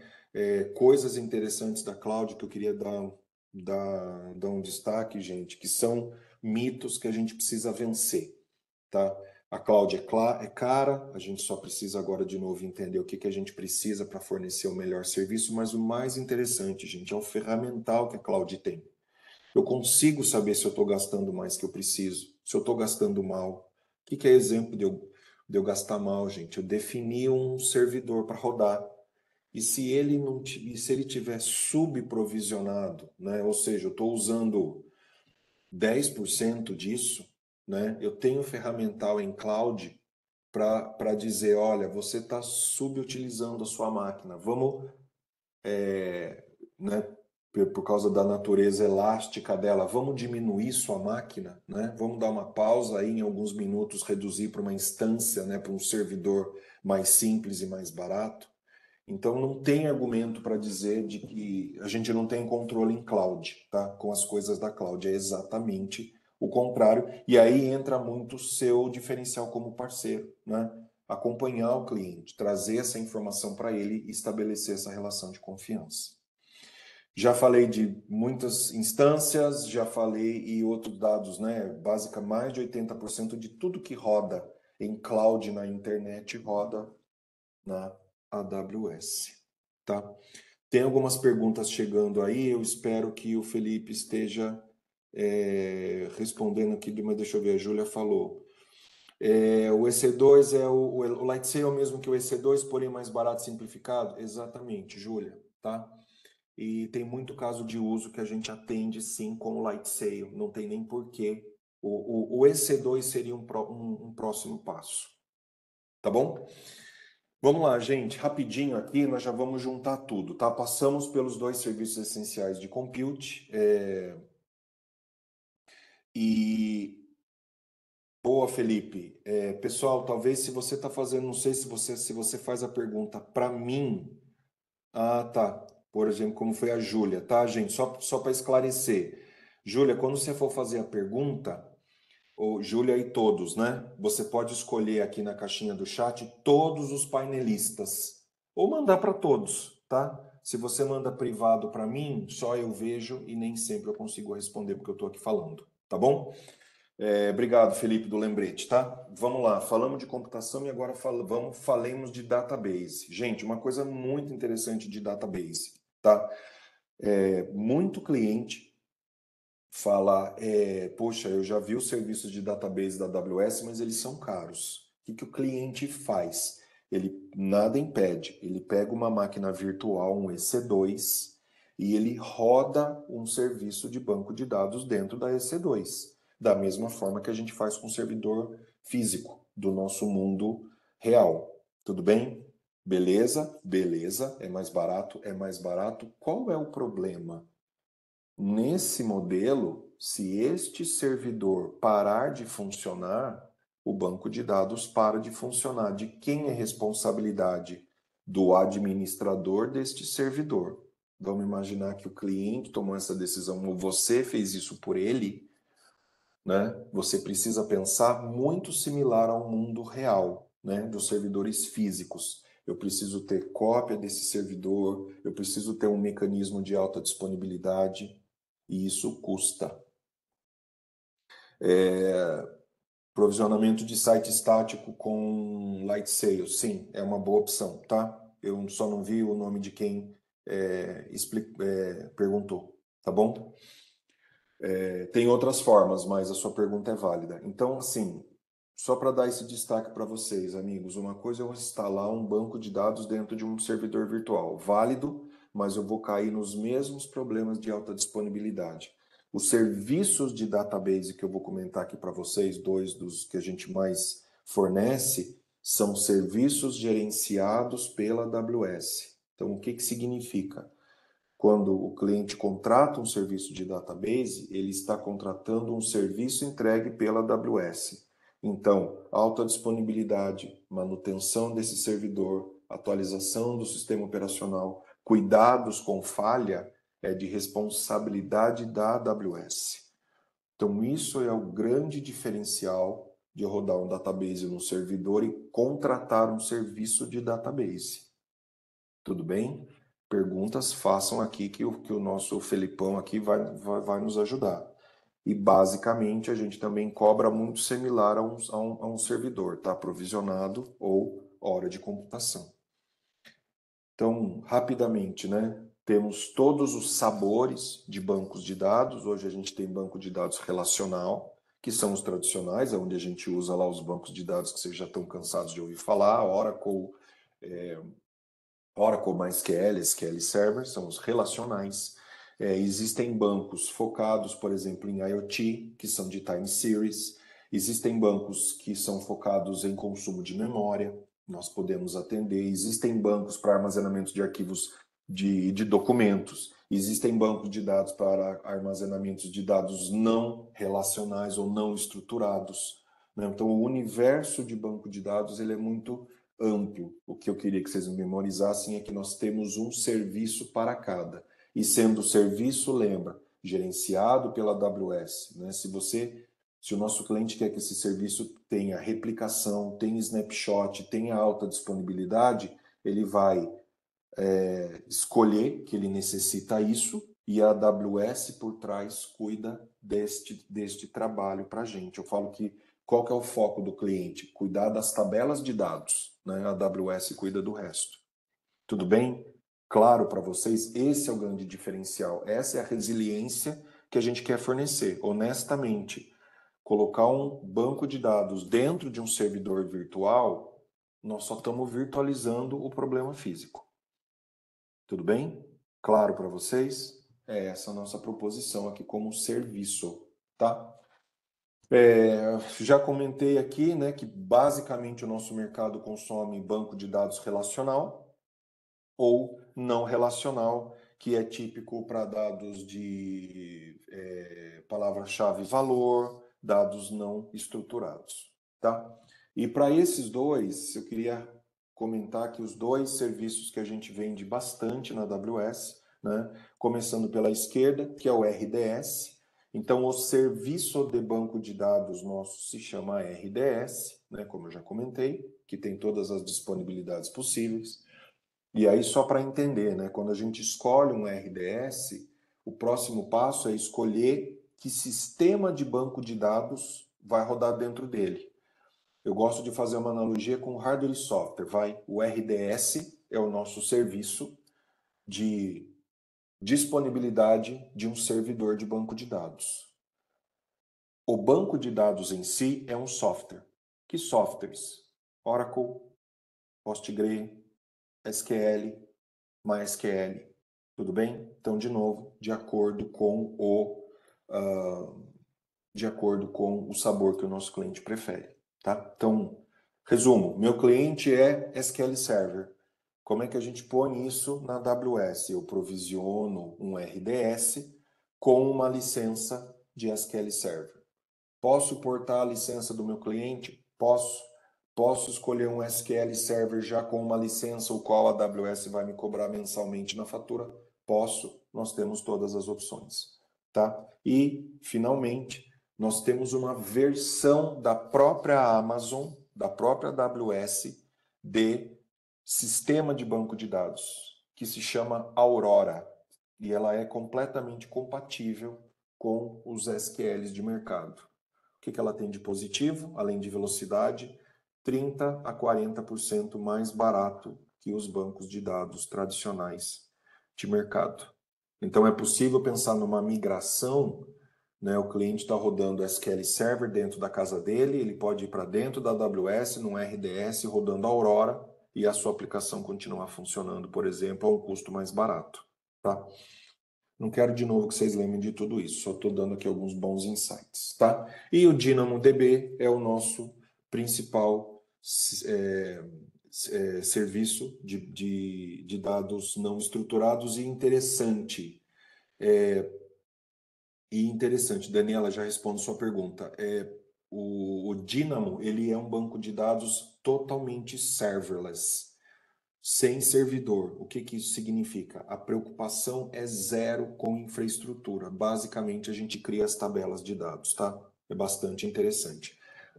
Coisas interessantes da cloud que eu queria dar um destaque, gente, que são mitos que a gente precisa vencer, tá? A cloud é cara, a gente só precisa agora de novo entender o que a gente precisa para fornecer o melhor serviço, mas o mais interessante, gente, é o ferramental que a cloud tem. Eu consigo saber se eu estou gastando mais que eu preciso, se eu estou gastando mal. O que é exemplo de eu gastar mal, gente? Eu defini um servidor para rodar. E se ele não se ele tiver subprovisionado, né? Ou seja, eu estou usando 10% disso, né? Eu tenho ferramental em cloud para dizer, olha, você está subutilizando a sua máquina. Vamos, né, por causa da natureza elástica dela, vamos diminuir sua máquina, né? Vamos dar uma pausa aí em alguns minutos, reduzir para uma instância, né, para um servidor mais simples e mais barato. Então não tem argumento para dizer de que a gente não tem controle em cloud, tá? Com as coisas da cloud, é exatamente o contrário. E aí entra muito o seu diferencial como parceiro, né? acompanhar o cliente, trazer essa informação para ele e estabelecer essa relação de confiança. Já falei de muitas instâncias, já falei e outros dados, né? Básica, mais de 80% de tudo que roda em cloud na internet roda na AWS, tá? Tem algumas perguntas chegando aí, eu espero que o Felipe esteja respondendo aqui, mas deixa eu ver, a Júlia falou. O EC2 o Lightsail é o mesmo que o EC2, porém mais barato e simplificado? Exatamente, Júlia, tá? E tem muito caso de uso que a gente atende sim com o Lightsail, não tem nem porquê. O EC2 seria um próximo passo, tá bom? Vamos lá, gente, rapidinho aqui, nós já vamos juntar tudo, tá? Passamos pelos 2 serviços essenciais de compute. Boa, Felipe. Pessoal, talvez se você está fazendo, não sei se você faz a pergunta para mim. Ah, tá. Por exemplo, como foi a Júlia, tá, gente? Só para esclarecer. Júlia, quando você for fazer a pergunta, ou Júlia e todos, né? Você pode escolher aqui na caixinha do chat todos os painelistas ou mandar para todos, tá? Se você manda privado para mim, só eu vejo e nem sempre eu consigo responder porque eu estou aqui falando, tá bom? Obrigado, Felipe, do lembrete, tá? Vamos lá, falamos de computação e agora falemos de database. Gente, uma coisa muito interessante de database, tá? Muito cliente fala, poxa, eu já vi os serviços de database da AWS, mas eles são caros. O que o cliente faz? Ele nada impede, ele pega uma máquina virtual, um EC2, e ele roda um serviço de banco de dados dentro da EC2, da mesma forma que a gente faz com o servidor físico do nosso mundo real. Tudo bem? Beleza? Beleza. É mais barato? É mais barato. Qual é o problema? Nesse modelo, se este servidor parar de funcionar, o banco de dados para de funcionar. De quem é responsabilidade? Do administrador deste servidor. Vamos imaginar que o cliente tomou essa decisão, ou você fez isso por ele, né? Você precisa pensar muito similar ao mundo real, né? Dos servidores físicos. Eu preciso ter cópia desse servidor, eu preciso ter um mecanismo de alta disponibilidade, e isso custa. Provisionamento de site estático com Lightsail, sim, é uma boa opção, tá? Eu só não vi o nome de quem perguntou, tá bom? Tem outras formas, mas a sua pergunta é válida. Então, assim, só para dar esse destaque para vocês, amigos, uma coisa é eu instalar um banco de dados dentro de um servidor virtual, válido, mas eu vou cair nos mesmos problemas de alta disponibilidade. Os serviços de database que eu vou comentar aqui para vocês, 2 dos que a gente mais fornece, são serviços gerenciados pela AWS. Então, o que significa? Quando o cliente contrata um serviço de database, ele está contratando um serviço entregue pela AWS. Então, alta disponibilidade, manutenção desse servidor, atualização do sistema operacional, cuidados com falha é de responsabilidade da AWS. Então, isso é o grande diferencial de rodar um database no servidor e contratar um serviço de database. Tudo bem? Perguntas, façam aqui que o nosso Felipão aqui vai nos ajudar. E basicamente a gente também cobra muito similar a um servidor, tá? Provisionado ou hora de computação. Então, rapidamente, né? Temos todos os sabores de bancos de dados. Hoje a gente tem banco de dados relacional, que são os tradicionais, onde a gente usa lá os bancos de dados que vocês já estão cansados de ouvir falar, Oracle, MySQL, SQL Server, são os relacionais. Existem bancos focados, por exemplo, em IoT, que são de time series. Existem bancos que são focados em consumo de memória, nós podemos atender. Existem bancos para armazenamento de arquivos de documentos. Existem bancos de dados para armazenamento de dados não relacionais ou não estruturados, né? Então, o universo de banco de dados ele é muito amplo. O que eu queria que vocês memorizassem é que nós temos um serviço para cada. E sendo o serviço, lembra, gerenciado pela AWS, né? Se Se o nosso cliente quer que esse serviço tenha replicação, tenha snapshot, tenha alta disponibilidade, ele vai escolher que ele necessita isso e a AWS por trás cuida deste trabalho para a gente. Eu falo que qual que é o foco do cliente? Cuidar das tabelas de dados, né? A AWS cuida do resto. Tudo bem? Claro para vocês? Esse é o grande diferencial. Essa é a resiliência que a gente quer fornecer. Honestamente, colocar um banco de dados dentro de um servidor virtual, nós só estamos virtualizando o problema físico. Tudo bem? Claro para vocês? É essa a nossa proposição aqui como serviço, tá? Já comentei aqui, né, que basicamente o nosso mercado consome banco de dados relacional ou não relacional, que é típico para dados de palavra-chave valor, dados não estruturados, tá? E para esses dois, eu queria comentar que os dois serviços que a gente vende bastante na AWS, né? Começando pela esquerda, que é o RDS. Então, o serviço de banco de dados nosso se chama RDS, né? Como eu já comentei, que tem todas as disponibilidades possíveis. E aí, só para entender, né? Quando a gente escolhe um RDS, o próximo passo é escolher que sistema de banco de dados vai rodar dentro dele. Eu gosto de fazer uma analogia com hardware e software. O RDS é o nosso serviço de disponibilidade de um servidor de banco de dados. O banco de dados em si é um software. Que softwares? Oracle, PostgreSQL, SQL, MySQL. Tudo bem? Então, de novo, de acordo com o sabor que o nosso cliente prefere, tá? Então, resumo, meu cliente é SQL Server. Como é que a gente põe isso na AWS? Eu provisiono um RDS com uma licença de SQL Server. Posso portar a licença do meu cliente? Posso. Posso escolher um SQL Server já com uma licença, o qual a AWS vai me cobrar mensalmente na fatura? Posso. Nós temos todas as opções, tá? E, finalmente, nós temos uma versão da própria Amazon, da própria AWS, de sistema de banco de dados, que se chama Aurora. E ela é completamente compatível com os SQLs de mercado. O que ela tem de positivo, além de velocidade? 30 a 40% mais barato que os bancos de dados tradicionais de mercado. Então é possível pensar numa migração, né? O cliente está rodando SQL Server dentro da casa dele, ele pode ir para dentro da AWS, num RDS, rodando Aurora, e a sua aplicação continuar funcionando, por exemplo, a um custo mais barato, tá? Não quero de novo que vocês lembrem de tudo isso, só estou dando aqui alguns bons insights, tá? E o DynamoDB é o nosso principal serviço de dados não estruturados e interessante. Daniela, já respondo sua pergunta. O Dynamo, ele é um banco de dados totalmente serverless, sem servidor. O que isso significa? A preocupação é zero com infraestrutura. Basicamente, a gente cria as tabelas de dados, tá? É bastante interessante.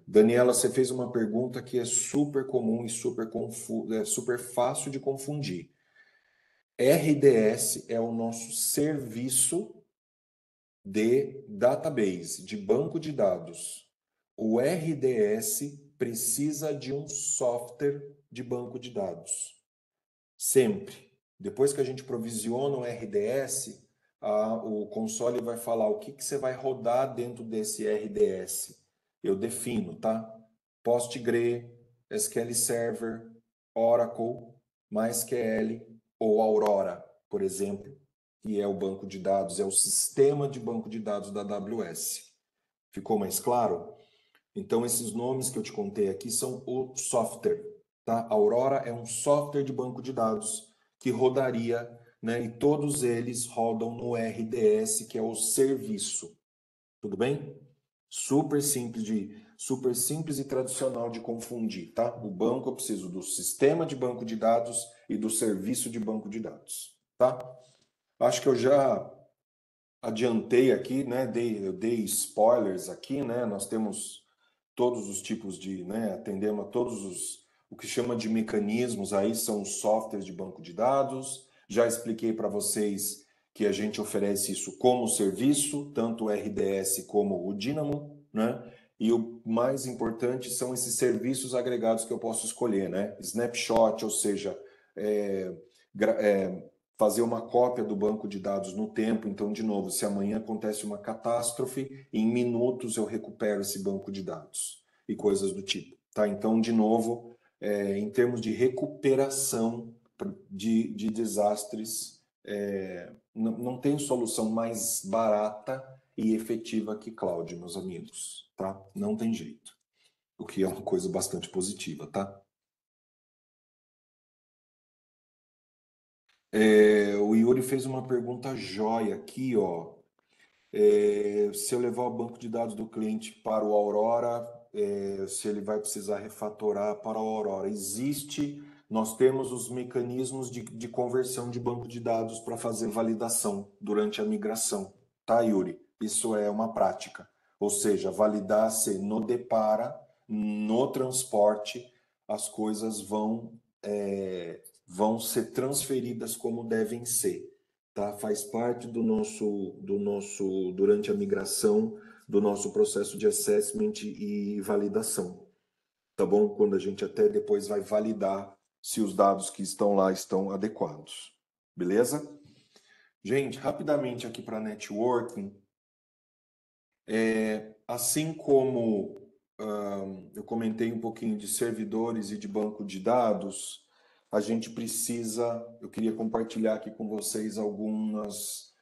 Daniela, você fez uma pergunta que é super comum e super fácil de confundir. RDS é o nosso serviço de database, de banco de dados. O RDS precisa de um software de banco de dados. Sempre. Depois que a gente provisiona o RDS, o console vai falar o que você vai rodar dentro desse RDS. Eu defino, tá? PostgreSQL, SQL Server, Oracle, MySQL ou Aurora, por exemplo, que é o banco de dados, é o sistema de banco de dados da AWS. Ficou mais claro? Então, esses nomes que eu te contei aqui são o software, tá? Aurora é um software de banco de dados que rodaria, né? E todos eles rodam no RDS, que é o serviço. Tudo bem? Super simples e tradicional de confundir, tá? O banco eu preciso do sistema de banco de dados e do serviço de banco de dados, tá? Acho que eu já adiantei aqui, né? Eu dei spoilers aqui, né? Nós temos todos os tipos de, né? Atendemos a todos o que chama de mecanismos aí são os softwares de banco de dados. Já expliquei para vocês que a gente oferece isso como serviço, tanto o RDS como o Dynamo, né? E o mais importante são esses serviços agregados que eu posso escolher, né? Snapshot, ou seja, é, fazer uma cópia do banco de dados no tempo. Então, de novo, se amanhã acontece uma catástrofe, em minutos eu recupero esse banco de dados e coisas do tipo. Tá? Então, de novo, em termos de recuperação de desastres, não tem solução mais barata e efetiva que cloud, meus amigos. Tá? Não tem jeito. O que é uma coisa bastante positiva, tá? O Yuri fez uma pergunta jóia aqui, ó. Se eu levar o banco de dados do cliente para o Aurora, se ele vai precisar refatorar para o Aurora. Nós temos os mecanismos de conversão de banco de dados para fazer validação durante a migração, tá, Yuri? Isso é uma prática. Ou seja, validar-se no depara, no transporte, as coisas vão ser transferidas como devem ser. Tá? Faz parte durante a migração, do nosso processo de assessment e validação, tá bom? Quando a gente até depois vai validar se os dados que estão lá estão adequados, beleza? Gente, rapidamente aqui para networking, assim como eu comentei um pouquinho de servidores e de banco de dados, a gente precisa, eu queria compartilhar aqui com vocês alguns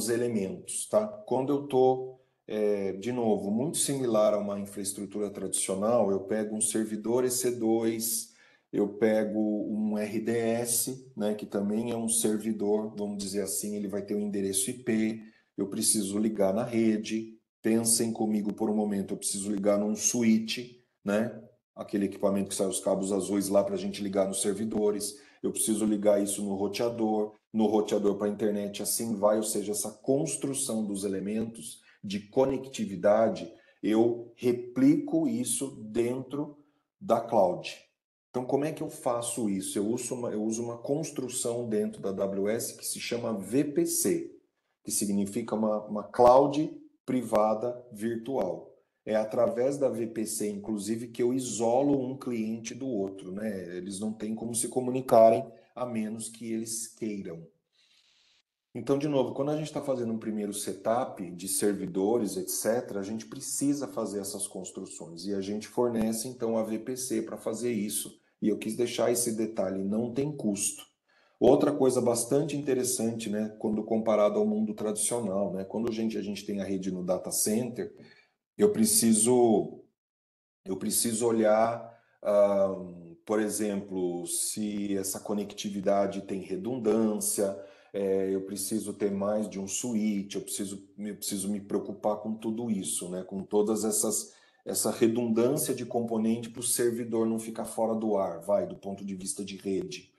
elementos, tá? Quando eu estou, de novo, muito similar a uma infraestrutura tradicional, eu pego um servidor EC2, eu pego um RDS, né, que também é um servidor, vamos dizer assim, ele vai ter um endereço IP, eu preciso ligar na rede. Pensem comigo por um momento, eu preciso ligar num switch, né? Aquele equipamento que sai os cabos azuis lá para a gente ligar nos servidores. Eu preciso ligar isso no roteador para a internet, assim vai. Ou seja, essa construção dos elementos de conectividade, eu replico isso dentro da cloud. Então, como é que eu faço isso? Eu uso uma construção dentro da AWS que se chama VPC, que significa uma cloud privada virtual. É através da VPC, inclusive, que eu isolo um cliente do outro, né? Eles não têm como se comunicarem a menos que eles queiram. Então, de novo, quando a gente está fazendo um primeiro setup de servidores, etc., a gente precisa fazer essas construções e a gente fornece então a VPC para fazer isso. E eu quis deixar esse detalhe, não tem custo. Outra coisa bastante interessante, né, quando comparado ao mundo tradicional, né, quando a gente tem a rede no data center, eu preciso olhar, por exemplo, se essa conectividade tem redundância, eu preciso ter mais de um switch, eu preciso me preocupar com tudo isso, né? Com todas essa redundância de componente para o servidor não ficar fora do ar, do ponto de vista de rede.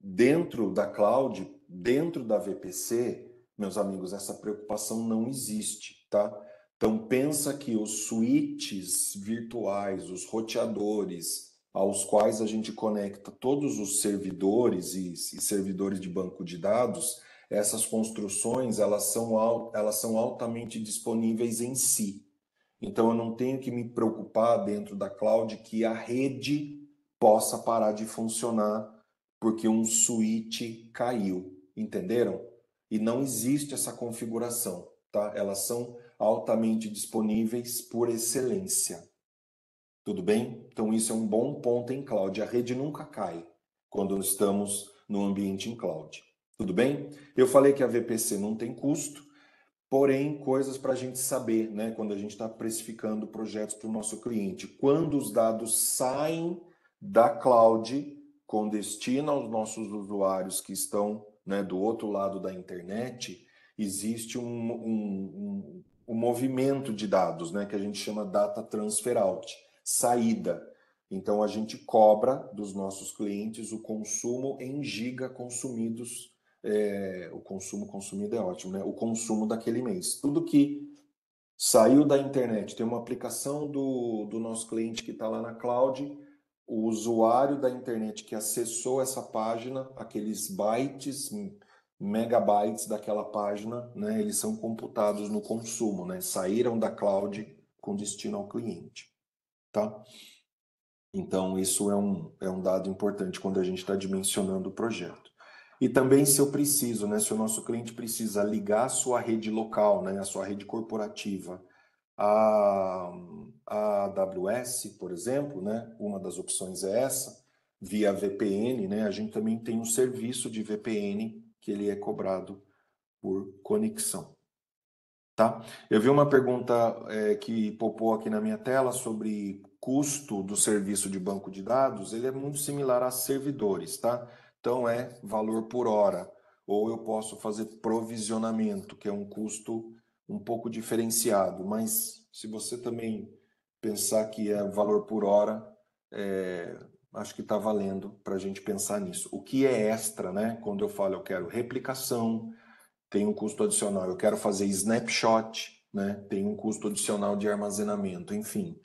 Dentro da cloud, dentro da VPC, meus amigos, essa preocupação não existe, tá? Então pensa que os switches virtuais, os roteadores, aos quais a gente conecta todos os servidores e servidores de banco de dados, essas construções elas são altamente disponíveis em si. Então eu não tenho que me preocupar dentro da cloud que a rede possa parar de funcionar porque um switch caiu, entenderam? E não existe essa configuração, tá? Elas são altamente disponíveis por excelência. Tudo bem? Então isso é um bom ponto em cloud. A rede nunca cai quando estamos no ambiente em cloud. Tudo bem? Eu falei que a VPC não tem custo, porém coisas para a gente saber, né? Quando a gente está precificando projetos para o nosso cliente. Quando os dados saem da cloud com destino aos nossos usuários que estão, né, do outro lado da internet, existe um movimento de dados, né, que a gente chama data transfer out, saída. Então a gente cobra dos nossos clientes o consumo em giga consumidos o consumo consumido é ótimo, né? O consumo daquele mês. Tudo que saiu da internet, tem uma aplicação do nosso cliente que está lá na cloud, o usuário da internet que acessou essa página, aqueles bytes, megabytes daquela página, né, eles são computados no consumo, né, saíram da cloud com destino ao cliente, tá? Então, isso é um dado importante quando a gente está dimensionando o projeto. E também se eu preciso, né, se o nosso cliente precisa ligar a sua rede local, né, a sua rede corporativa, a AWS, por exemplo, né, uma das opções é essa, via VPN, né, a gente também tem um serviço de VPN que ele é cobrado por conexão. Tá? Eu vi uma pergunta que popou aqui na minha tela sobre custo do serviço de banco de dados. Ele é muito similar a servidores, tá? Então é valor por hora, ou eu posso fazer provisionamento, que é um custo um pouco diferenciado, mas se você também pensar que é valor por hora, acho que está valendo para a gente pensar nisso. O que é extra, né? Quando eu falo eu quero replicação, tem um custo adicional. Eu quero fazer snapshot, né? Tem um custo adicional de armazenamento. Enfim,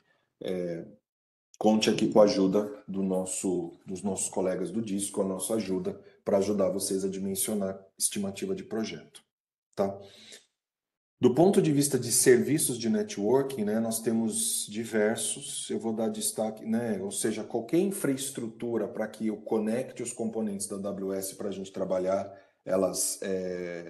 conte aqui com a ajuda dos nossos colegas do Disco, a nossa ajuda para ajudar vocês a dimensionar estimativa de projeto, tá? Do ponto de vista de serviços de networking, né, nós temos diversos, eu vou dar destaque, né, ou seja, qualquer infraestrutura para que eu conecte os componentes da AWS para a gente trabalhar,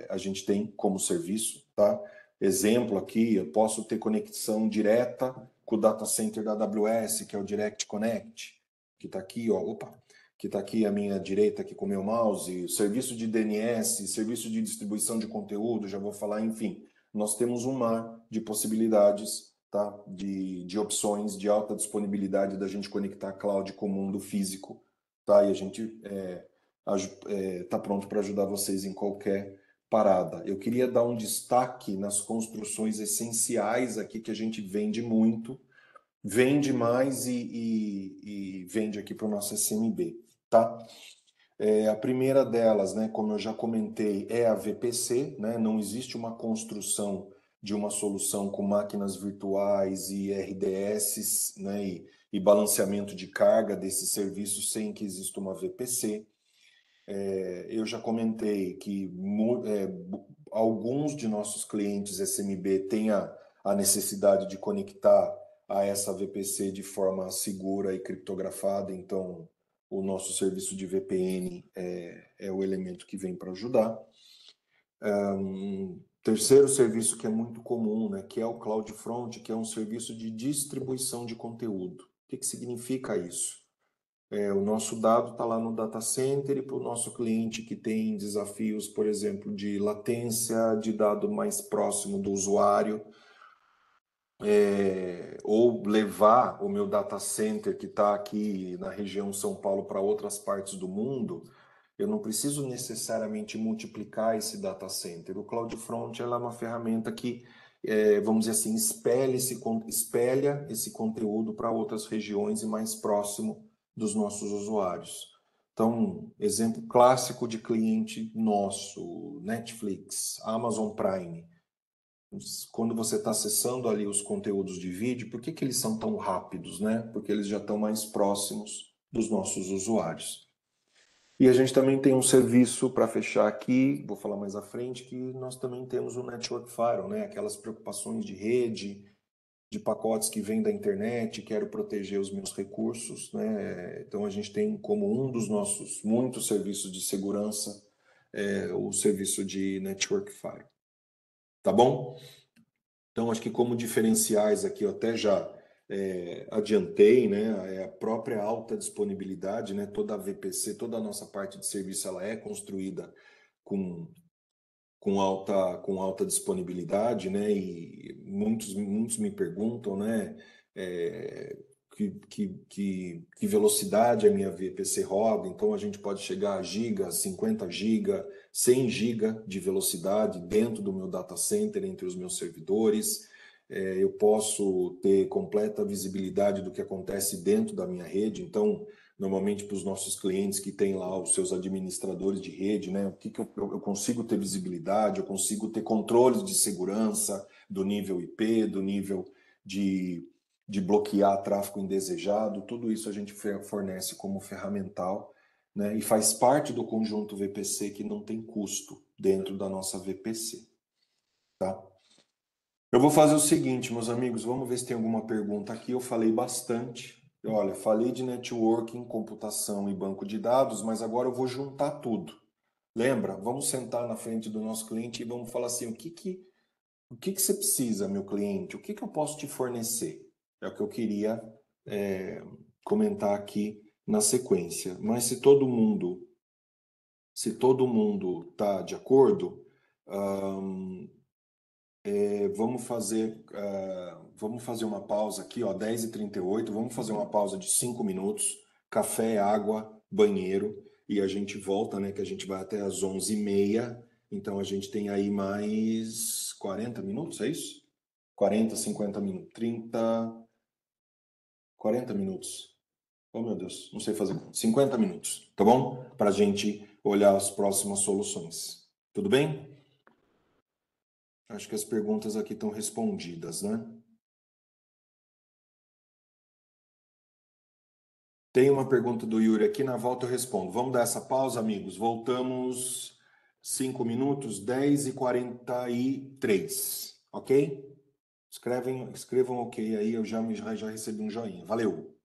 a gente tem como serviço, tá? Exemplo aqui, eu posso ter conexão direta com o data center da AWS, que é o Direct Connect, que está aqui, ó, que está aqui à minha direita, aqui com o meu mouse, serviço de DNS, serviço de distribuição de conteúdo, já vou falar, enfim. Nós temos um mar de possibilidades, tá? de opções de alta disponibilidade da gente conectar a cloud com o mundo físico, tá? E a gente está pronto para ajudar vocês em qualquer parada. Eu queria dar um destaque nas construções essenciais aqui que a gente vende muito, vende mais e vende aqui para o nosso SMB, tá? A primeira delas, né, como eu já comentei, é a VPC, né? Não existe uma construção de uma solução com máquinas virtuais e RDS, né, e balanceamento de carga desses serviços sem que exista uma VPC. Eu já comentei que alguns de nossos clientes SMB têm a necessidade de conectar a essa VPC de forma segura e criptografada, então o nosso serviço de VPN é o elemento que vem para ajudar. Terceiro serviço que é muito comum, né, que é o CloudFront, que é um serviço de distribuição de conteúdo. O que significa isso? O nosso dado está lá no data center e para o nosso cliente que tem desafios, por exemplo, de latência, de dado mais próximo do usuário, ou levar o meu data center que está aqui na região São Paulo para outras partes do mundo, eu não preciso necessariamente multiplicar esse data center. O CloudFront ela é uma ferramenta que, vamos dizer assim, espelha esse conteúdo para outras regiões e mais próximo dos nossos usuários. Então, exemplo clássico de cliente nosso, Netflix, Amazon Prime. Quando você está acessando ali os conteúdos de vídeo, por que eles são tão rápidos, né? Porque eles já estão mais próximos dos nossos usuários. E a gente também tem um serviço para fechar aqui, vou falar mais à frente, que nós também temos o Network Firewall, né? Aquelas preocupações de rede, de pacotes que vêm da internet, quero proteger os meus recursos, né? Então a gente tem como um dos nossos muitos serviços de segurança o serviço de Network Firewall. Tá bom? Então, acho que como diferenciais aqui, eu até já adiantei, né, a própria alta disponibilidade, né, toda a VPC, toda a nossa parte de serviço, ela é construída com alta disponibilidade, né, e muitos me perguntam, né, que velocidade a minha VPC roda, então a gente pode chegar a giga, 50 giga, 100 giga de velocidade dentro do meu data center, entre os meus servidores. Eu posso ter completa visibilidade do que acontece dentro da minha rede, então normalmente para os nossos clientes que têm lá os seus administradores de rede, né? O que eu consigo ter visibilidade, eu consigo ter controles de segurança do nível IP, do nível de bloquear tráfego indesejado, tudo isso a gente fornece como ferramental, né? E faz parte do conjunto VPC que não tem custo dentro da nossa VPC, tá? Eu vou fazer o seguinte, meus amigos, vamos ver se tem alguma pergunta aqui. Eu falei bastante. Olha, falei de networking, computação e banco de dados, mas agora eu vou juntar tudo. Lembra? Vamos sentar na frente do nosso cliente e vamos falar assim, o que você precisa, meu cliente? O que eu posso te fornecer? É o que eu queria comentar aqui na sequência. Mas se todo mundo está de acordo, vamos fazer uma pausa aqui, ó, 10h38, vamos fazer uma pausa de 5 minutos, café, água, banheiro, e a gente volta, né, que a gente vai até às 11h30, então a gente tem aí mais 40 minutos, é isso? 40, 50 minutos, 30, 40 minutos. Oh, meu Deus, não sei fazer. 50 minutos, tá bom? Para a gente olhar as próximas soluções. Tudo bem? Acho que as perguntas aqui estão respondidas, né? Tem uma pergunta do Yuri aqui, na volta eu respondo. Vamos dar essa pausa, amigos? Voltamos 5 minutos, 10h43, ok? Escrevam ok aí, eu já recebi um joinha. Valeu!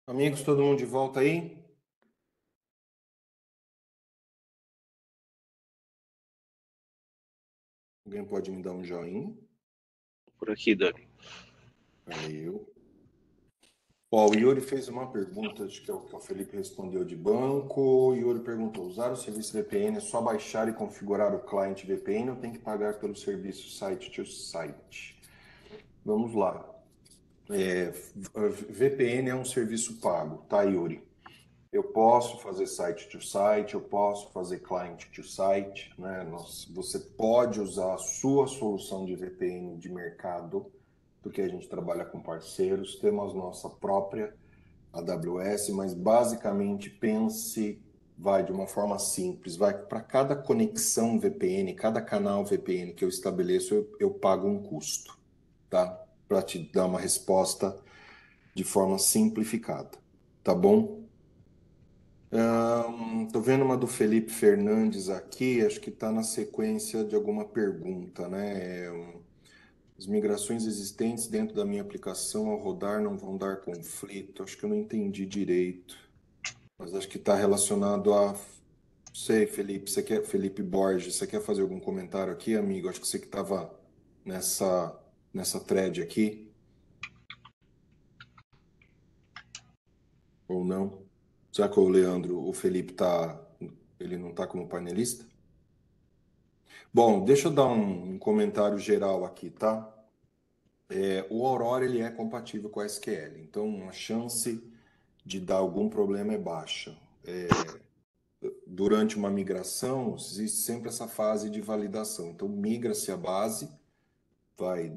Amigos, todo mundo de volta aí? Alguém pode me dar um joinha? Por aqui, Dani. Valeu. Ó, o Yuri fez uma pergunta, acho que é o que o Felipe respondeu de banco. O Yuri perguntou: usar o serviço VPN é só baixar e configurar o cliente VPN ou tem que pagar pelo serviço site to site? Vamos lá. VPN é um serviço pago, tá, Yuri? Eu posso fazer site to site, eu posso fazer client to site, né? Você pode usar a sua solução de VPN de mercado, porque a gente trabalha com parceiros, temos nossa própria AWS, mas basicamente pense, vai de uma forma simples, vai para cada conexão VPN, cada canal VPN que eu estabeleço, eu pago um custo, tá? Para te dar uma resposta de forma simplificada, tá bom? Tô vendo uma do Felipe Fernandes aqui, acho que está na sequência de alguma pergunta, né? As migrações existentes dentro da minha aplicação ao rodar não vão dar conflito. Acho que eu não entendi direito, mas acho que está relacionado a. Não sei, Felipe, Felipe Borges, você quer fazer algum comentário aqui, amigo? Acho que você que estava nessa thread aqui, ou não? Será que o Leandro, o Felipe ele não está como painelista? Bom, deixa eu dar um comentário geral aqui, tá? O Aurora ele é compatível com a SQL, então a chance de dar algum problema é baixa. Durante uma migração, existe sempre essa fase de validação. Então, migra-se a base, vai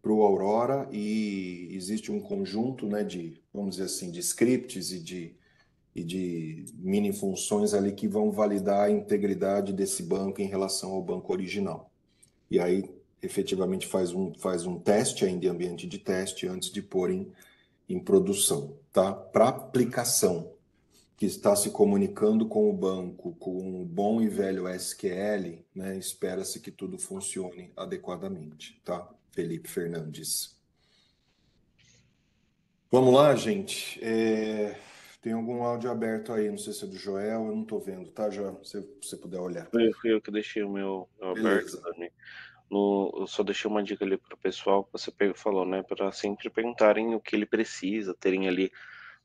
para o Aurora e existe um conjunto, né, vamos dizer assim, de scripts e de mini funções ali que vão validar a integridade desse banco em relação ao banco original. E aí, efetivamente, faz um teste ainda em ambiente de teste antes de pôr em produção, tá? Para aplicação que está se comunicando com o banco com o bom e velho SQL, né? Espera-se que tudo funcione adequadamente, tá? Felipe Fernandes. Vamos lá, gente. Tem algum áudio aberto aí, não sei se é do Joel, eu não estou vendo, tá, Joel? Se você puder olhar. Fui eu que deixei o meu aberto, Beleza. Dani. Eu só deixei uma dica ali para o pessoal que você falou, né? Para sempre perguntarem o que ele precisa, terem ali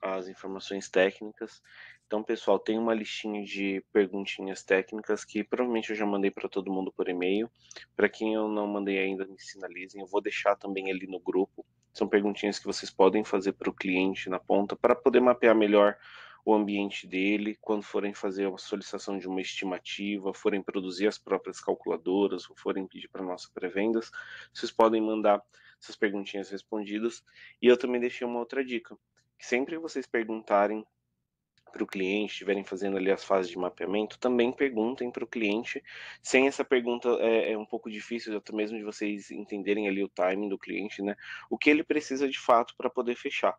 as informações técnicas. Então, pessoal, tem uma listinha de perguntinhas técnicas que provavelmente eu já mandei para todo mundo por e-mail. Para quem eu não mandei ainda, me sinalizem. Eu vou deixar também ali no grupo. São perguntinhas que vocês podem fazer para o cliente na ponta para poder mapear melhor o ambiente dele, quando forem fazer a solicitação de uma estimativa, forem produzir as próprias calculadoras, ou forem pedir para nossa pré-vendas, vocês podem mandar essas perguntinhas respondidas. E eu também deixei uma outra dica, que sempre vocês perguntarem para o cliente, estiverem fazendo ali as fases de mapeamento, também perguntem para o cliente. Sem essa pergunta é um pouco difícil, até mesmo de vocês entenderem ali o timing do cliente, né? O que ele precisa de fato para poder fechar.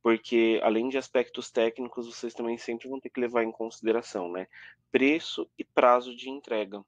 Porque além de aspectos técnicos, vocês também sempre vão ter que levar em consideração, né? Preço e prazo de entrega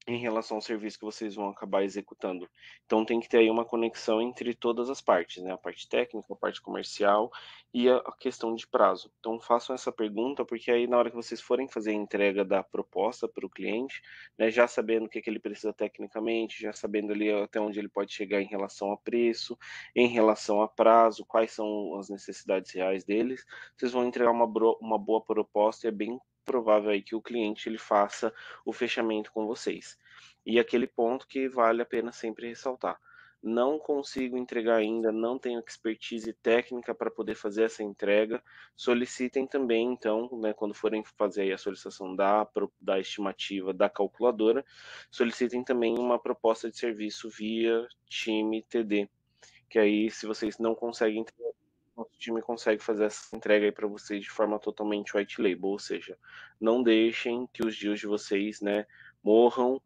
em relação ao serviço que vocês vão acabar executando. Então tem que ter aí uma conexão entre todas as partes, né? A parte técnica, a parte comercial e a questão de prazo. Então façam essa pergunta, porque aí na hora que vocês forem fazer a entrega da proposta para o cliente, né, já sabendo o que ele precisa tecnicamente, já sabendo ali até onde ele pode chegar em relação a preço, em relação a prazo, quais são as necessidades reais deles, vocês vão entregar uma boa proposta e é bem provável aí que o cliente ele faça o fechamento com vocês. E aquele ponto que vale a pena sempre ressaltar. Não consigo entregar ainda, não tenho expertise técnica para poder fazer essa entrega. Solicitem também, então, né, quando forem fazer a solicitação da estimativa da calculadora, solicitem também uma proposta de serviço via time TD, que aí, se vocês não conseguem, nosso time consegue fazer essa entrega aí para vocês de forma totalmente white label, ou seja, não deixem que os dias de vocês, né, morram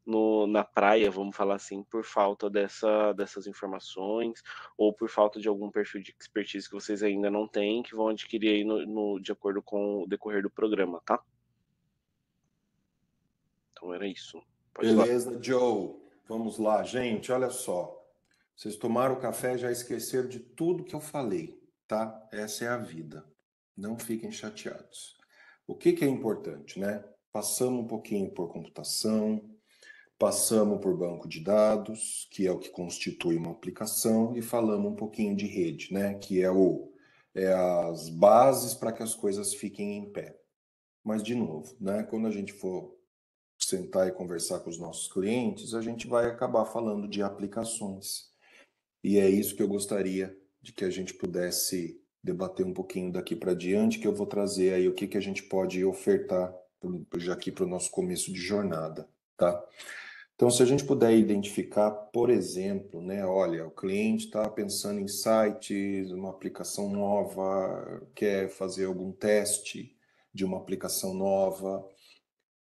na praia, vamos falar assim, por falta dessas informações ou por falta de algum perfil de expertise que vocês ainda não têm, que vão adquirir aí de acordo com o decorrer do programa, tá? Então era isso. Pode ir lá. Beleza, Joe. Vamos lá, gente. Olha só. Vocês tomaram café e já esqueceram de tudo que eu falei. tá? Essa é a vida. Não fiquem chateados. O que que é importante, né? Passamos um pouquinho por computação, passamos por banco de dados, que é o que constitui uma aplicação, e falamos um pouquinho de rede, né? Que é as bases para que as coisas fiquem em pé. Mas, de novo, né? Quando a gente for sentar e conversar com os nossos clientes, a gente vai acabar falando de aplicações. E é isso que eu gostaria de que a gente pudesse debater um pouquinho daqui para diante, que eu vou trazer aí o que que a gente pode ofertar já aqui para o nosso começo de jornada, tá? Então, se a gente puder identificar, por exemplo, né, olha, o cliente está pensando em sites, uma aplicação nova, quer fazer algum teste de uma aplicação nova,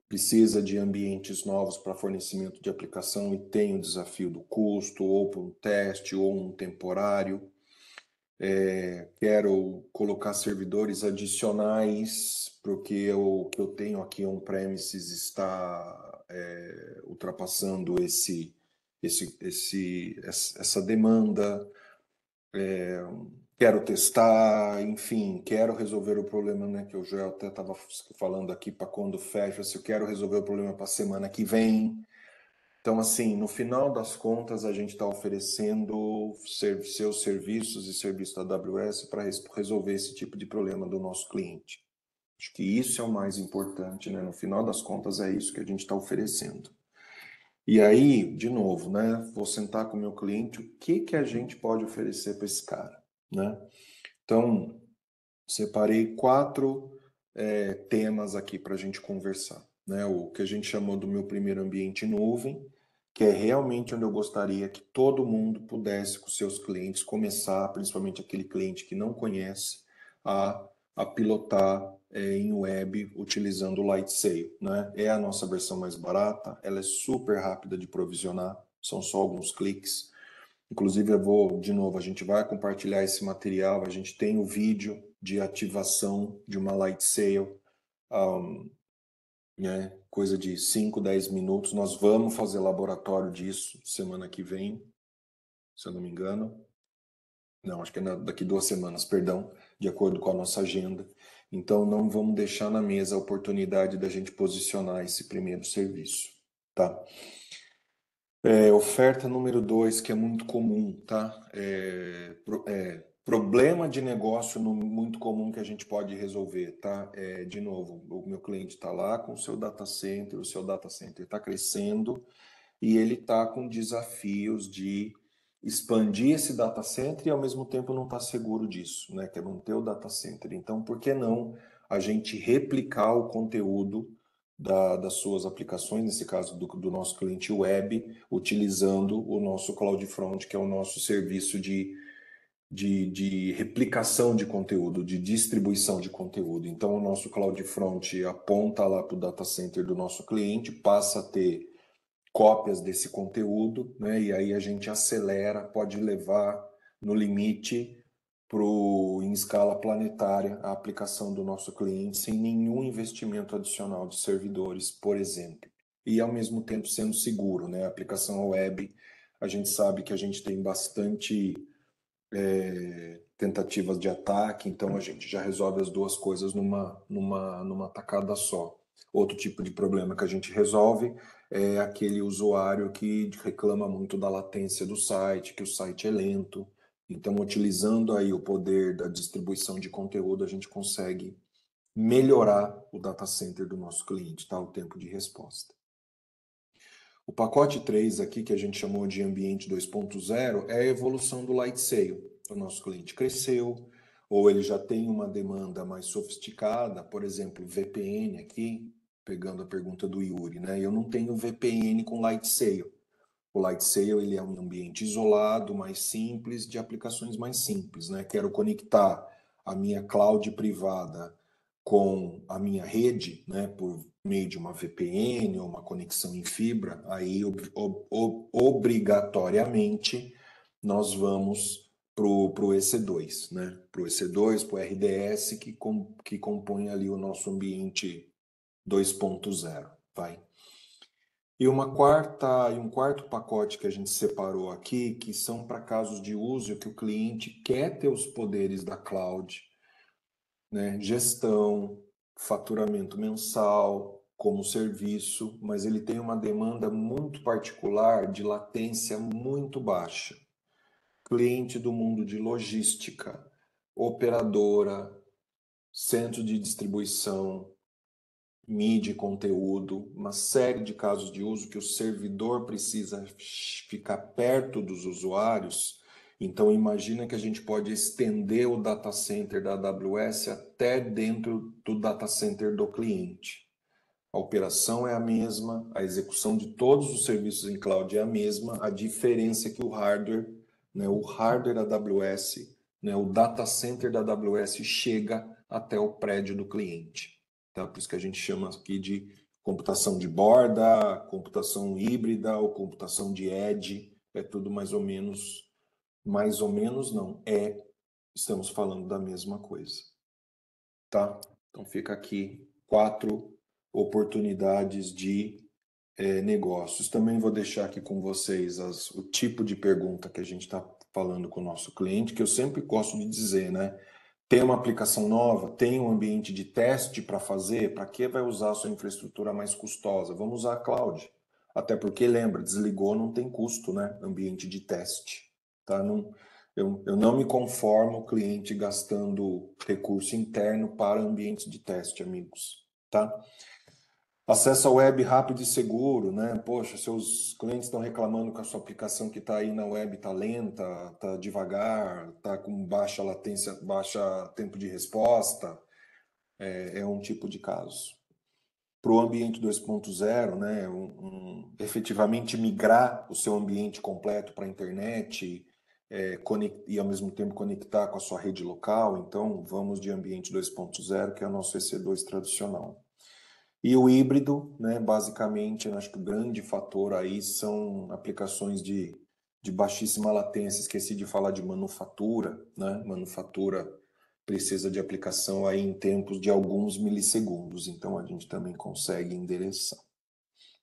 precisa de ambientes novos para fornecimento de aplicação e tem o desafio do custo, ou para um teste, ou um temporário. Quero colocar servidores adicionais, porque o que eu tenho aqui on-premises está ultrapassando essa demanda. Quero testar, enfim, quero resolver o problema, né, que o Joel até estava falando aqui para quando fecha, se eu quero resolver o problema para a semana que vem. Então, assim, no final das contas, a gente está oferecendo seus serviços e serviços da AWS para resolver esse tipo de problema do nosso cliente. Acho que isso é o mais importante, né? No final das contas, é isso que a gente está oferecendo. E aí, de novo, né? Vou sentar com o meu cliente, o que que a gente pode oferecer para esse cara, né? Então, separei 4 temas aqui para a gente conversar, né? O que a gente chamou do meu primeiro ambiente nuvem, que é realmente onde eu gostaria que todo mundo pudesse, com seus clientes, começar, principalmente aquele cliente que não conhece, a pilotar em web utilizando o Lightsail, né? É a nossa versão mais barata, ela é super rápida de provisionar, são só alguns cliques. Inclusive, eu vou, de novo, a gente vai compartilhar esse material, a gente tem o vídeo de ativação de uma Lightsail, né? Coisa de 5, 10 minutos. Nós vamos fazer laboratório disso semana que vem, se eu não me engano. Não, acho que é daqui 2 semanas, perdão, de acordo com a nossa agenda. Então, não vamos deixar na mesa a oportunidade da gente posicionar esse primeiro serviço, tá? Oferta número 2, que é muito comum, tá? Problema de negócio muito comum que a gente pode resolver, tá? De novo, o meu cliente está lá com o seu data center está crescendo e ele está com desafios de expandir esse data center e ao mesmo tempo não está seguro disso, né? Quer manter o data center. Então, por que não a gente replicar o conteúdo das suas aplicações, nesse caso do nosso cliente web, utilizando o nosso CloudFront, que é o nosso serviço de replicação de conteúdo, de distribuição de conteúdo. Então, o nosso CloudFront aponta lá para o data center do nosso cliente, passa a ter cópias desse conteúdo, né? E aí a gente acelera, pode levar no limite em escala planetária a aplicação do nosso cliente sem nenhum investimento adicional de servidores, por exemplo. E ao mesmo tempo sendo seguro, né? A aplicação web, a gente sabe que a gente tem bastante tentativas de ataque, então a gente já resolve as duas coisas numa tacada só. Outro tipo de problema que a gente resolve é aquele usuário que reclama muito da latência do site, que o site é lento. Então, utilizando aí o poder da distribuição de conteúdo, a gente consegue melhorar o data center do nosso cliente, tá? O tempo de resposta. O pacote 3 aqui, que a gente chamou de ambiente 2.0, é a evolução do Lightsail. O nosso cliente cresceu, ou ele já tem uma demanda mais sofisticada, por exemplo, VPN aqui, pegando a pergunta do Yuri, né? Eu não tenho VPN com Lightsail. O Lightsail ele é um ambiente isolado, mais simples, de aplicações mais simples, né? Quero conectar a minha cloud privada com a minha rede, né, por meio de uma VPN ou uma conexão em fibra, aí obrigatoriamente nós vamos para o EC2, né? Para o EC2, para o RDS, que compõe ali o nosso ambiente 2.0, vai. E um quarto pacote que a gente separou aqui, que são para casos de uso que o cliente quer ter os poderes da cloud, né? Gestão, faturamento mensal, como serviço, mas ele tem uma demanda muito particular de latência muito baixa. Cliente do mundo de logística, operadora, centro de distribuição, mídia e conteúdo, uma série de casos de uso que o servidor precisa ficar perto dos usuários. Então imagina que a gente pode estender o data center da AWS até dentro do data center do cliente. A operação é a mesma, a execução de todos os serviços em cloud é a mesma, a diferença é que o hardware, né, o hardware da AWS, né, o data center da AWS chega até o prédio do cliente. Tá? Por isso que a gente chama aqui de computação de borda, computação híbrida ou computação de edge, é tudo mais ou menos não, estamos falando da mesma coisa. Tá? Então fica aqui 4 oportunidades de negócios. Também vou deixar aqui com vocês o tipo de pergunta que a gente está falando com o nosso cliente, que eu sempre gosto de dizer, né? Tem uma aplicação nova, tem um ambiente de teste para fazer, para que vai usar a sua infraestrutura mais custosa? Vamos usar a cloud. Até porque, lembra, desligou, não tem custo, né? Ambiente de teste. Tá? Não, eu não me conformo o cliente gastando recurso interno para ambientes de teste, amigos. Tá? Acesso ao web rápido e seguro, né? Poxa, seus clientes estão reclamando que a sua aplicação que está aí na web está lenta, está devagar, está com baixa latência, baixa tempo de resposta. É um tipo de caso. Para o ambiente 2.0, né? Efetivamente migrar o seu ambiente completo para a internet e ao mesmo tempo conectar com a sua rede local. Então, vamos de ambiente 2.0, que é o nosso EC2 tradicional. E o híbrido, né, basicamente, eu acho que o grande fator aí são aplicações de baixíssima latência. Esqueci de falar de manufatura, né? Manufatura precisa de aplicação aí em tempos de alguns milissegundos, então a gente também consegue endereçar.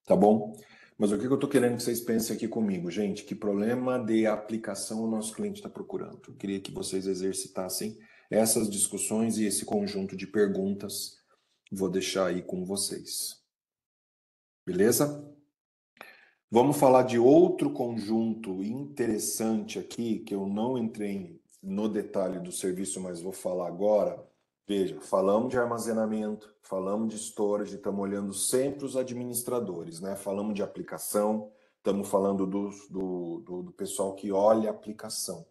Tá bom? Mas o que eu estou querendo que vocês pensem aqui comigo, gente? Que problema de aplicação o nosso cliente está procurando? Eu queria que vocês exercitassem essas discussões e esse conjunto de perguntas. Vou deixar aí com vocês. Beleza? Vamos falar de outro conjunto interessante aqui, que eu não entrei no detalhe do serviço, mas vou falar agora. Veja, falamos de armazenamento, falamos de storage, estamos olhando sempre os administradores, né? Falamos de aplicação, estamos falando do pessoal que olha a aplicação.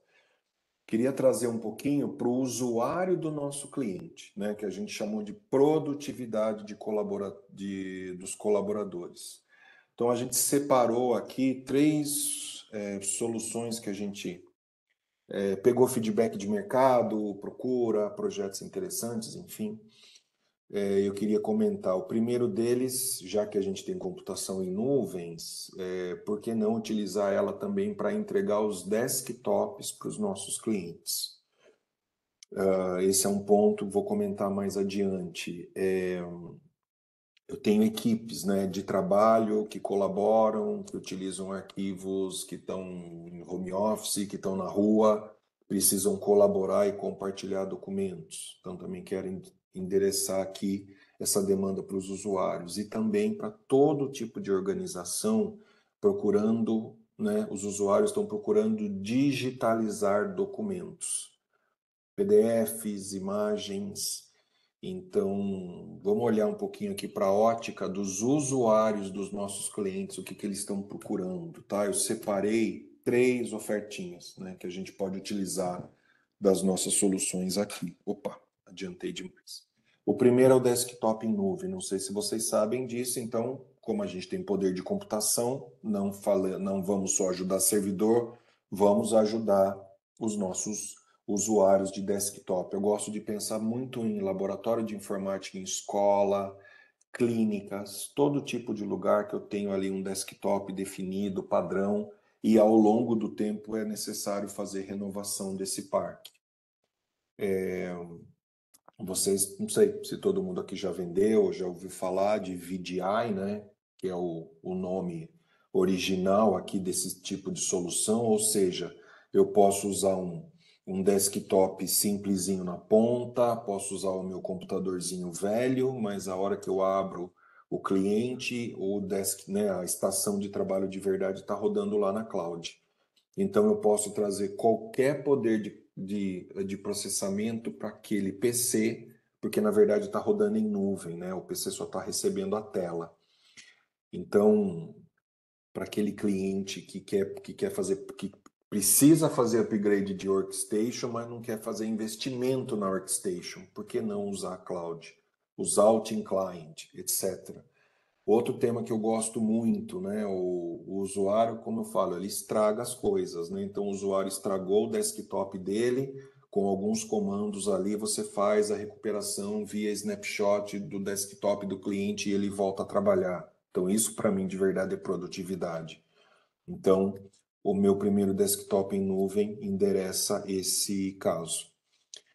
Queria trazer um pouquinho para o usuário do nosso cliente, né? Que a gente chamou de produtividade dos colaboradores. Então, a gente separou aqui 3 soluções que a gente pegou feedback de mercado, procura, projetos interessantes, enfim. Eu queria comentar. O primeiro deles, já que a gente tem computação em nuvens, por que não utilizar ela também para entregar os desktops para os nossos clientes? Esse é um ponto, vou comentar mais adiante. Eu tenho equipes, né, de trabalho que colaboram, que utilizam arquivos que estão em home office, que estão na rua, precisam colaborar e compartilhar documentos. Então, também quero endereçar aqui essa demanda para os usuários e também para todo tipo de organização procurando, né, os usuários estão procurando digitalizar documentos, PDFs, imagens. Então, vamos olhar um pouquinho aqui para a ótica dos usuários dos nossos clientes, o que eles estão procurando, tá? Eu separei 3 ofertinhas, né, que a gente pode utilizar das nossas soluções aqui. Opa, adiantei demais. O primeiro é o desktop em nuvem. Não sei se vocês sabem disso, então, como a gente tem poder de computação, não vamos só ajudar servidor, vamos ajudar os nossos usuários de desktop. Eu gosto de pensar muito em laboratório de informática, em escola, clínicas, todo tipo de lugar que eu tenho ali um desktop definido, padrão, e ao longo do tempo é necessário fazer renovação desse parque. Vocês, não sei se todo mundo aqui já vendeu, já ouviu falar de VDI, né? que é o nome original aqui desse tipo de solução, ou seja, eu posso usar um desktop simplesinho na ponta, posso usar o meu computadorzinho velho, mas a hora que eu abro o cliente, o desk, né, a estação de trabalho de verdade está rodando lá na cloud. Então eu posso trazer qualquer poder de processamento para aquele PC, porque na verdade está rodando em nuvem, né? O PC só está recebendo a tela. Então, para aquele cliente que quer fazer, que precisa fazer upgrade de workstation, mas não quer fazer investimento na workstation, por que não usar a cloud? Usar o Team Client, etc. Outro tema que eu gosto muito, né? O usuário, como eu falo, ele estraga as coisas, né? Então o usuário estragou o desktop dele, com alguns comandos ali você faz a recuperação via snapshot do desktop do cliente e ele volta a trabalhar. Então isso para mim de verdade é produtividade. Então o meu primeiro desktop em nuvem endereça esse caso.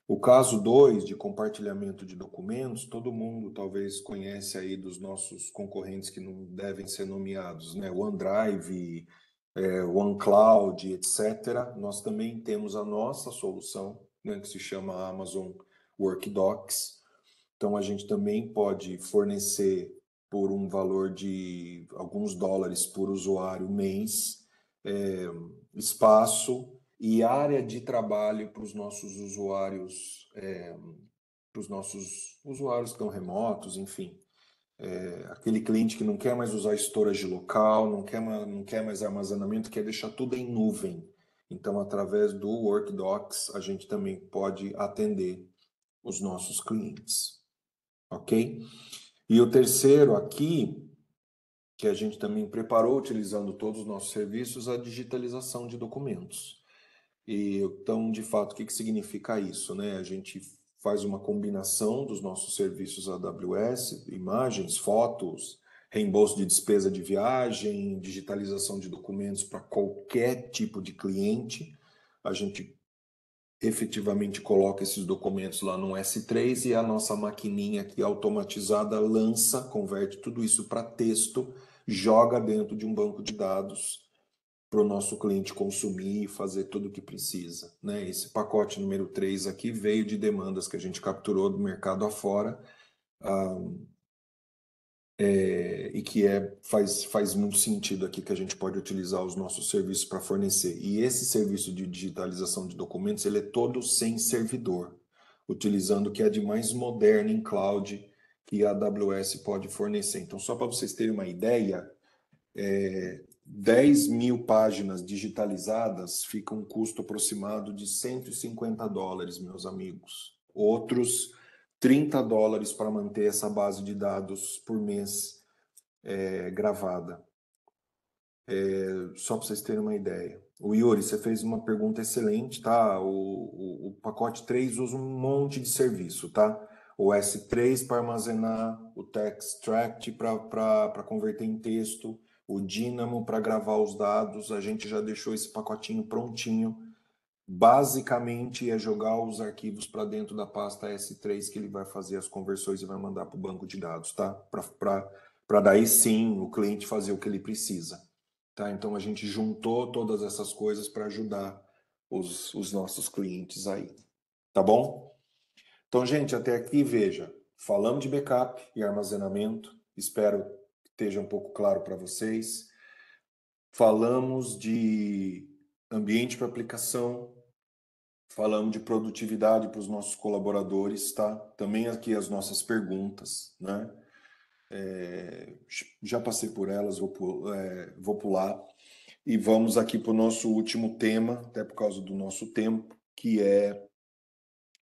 O caso 2 de compartilhamento de documentos, todo mundo talvez conhece aí dos nossos concorrentes que não devem ser nomeados, né? OneDrive, OneCloud, etc. Nós também temos a nossa solução, né, que se chama Amazon WorkDocs. Então a gente também pode fornecer por um valor de alguns dólares por usuário mês, espaço e área de trabalho para os nossos usuários, que estão remotos, enfim. Aquele cliente que não quer mais usar storage local, não quer mais armazenamento, quer deixar tudo em nuvem. Então, através do WorkDocs, a gente também pode atender os nossos clientes. Ok? E o terceiro aqui, que a gente também preparou, utilizando todos os nossos serviços, a digitalização de documentos. E então, de fato, o que significa isso, né? A gente faz uma combinação dos nossos serviços AWS, imagens, fotos, reembolso de despesa de viagem, digitalização de documentos para qualquer tipo de cliente. A gente efetivamente coloca esses documentos lá no S3 e a nossa maquininha aqui automatizada lança, converte tudo isso para texto, joga dentro de um banco de dados para o nosso cliente consumir e fazer tudo o que precisa, né? Esse pacote número 3 aqui veio de demandas que a gente capturou do mercado afora, e que faz muito sentido aqui que a gente pode utilizar os nossos serviços para fornecer. E esse serviço de digitalização de documentos, ele é todo sem servidor, utilizando o que é de mais moderno em cloud que a AWS pode fornecer. Então, só para vocês terem uma ideia, 10 mil páginas digitalizadas fica um custo aproximado de $150, meus amigos. Outros $30 para manter essa base de dados por mês gravada. Só para vocês terem uma ideia. O Yuri, você fez uma pergunta excelente, tá? O pacote 3 usa um monte de serviço, tá? O S3 para armazenar, o Textract para converter em texto, o Dynamo para gravar os dados. A gente já deixou esse pacotinho prontinho. Basicamente é jogar os arquivos para dentro da pasta S3 que ele vai fazer as conversões e vai mandar para o banco de dados, tá? Para daí sim o cliente fazer o que ele precisa. Tá? Então a gente juntou todas essas coisas para ajudar os nossos clientes aí. Tá bom? Então, gente, até aqui, veja, falamos de backup e armazenamento, espero que esteja um pouco claro para vocês. Falamos de ambiente para aplicação, falamos de produtividade para os nossos colaboradores, tá? Também aqui as nossas perguntas, né? Já passei por elas, vou pular. E vamos aqui para o nosso último tema, até por causa do nosso tempo, que é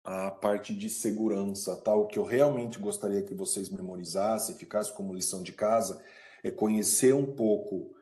a parte de segurança, tá? O que eu realmente gostaria que vocês memorizassem, ficasse como lição de casa, é conhecer um pouco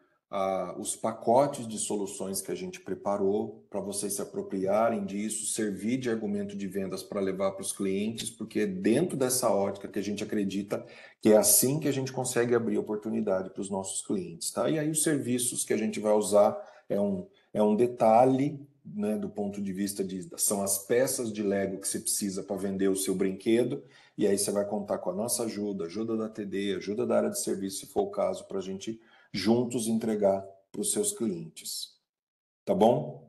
os pacotes de soluções que a gente preparou para vocês se apropriarem disso, servir de argumento de vendas para levar para os clientes, porque é dentro dessa ótica que a gente acredita que é assim que a gente consegue abrir oportunidade para os nossos clientes, tá? E aí os serviços que a gente vai usar é um detalhe, né, do ponto de vista são as peças de Lego que você precisa para vender o seu brinquedo, e aí você vai contar com a nossa ajuda, ajuda da TD, ajuda da área de serviço, se for o caso, para a gente juntos entregar para os seus clientes. Tá bom?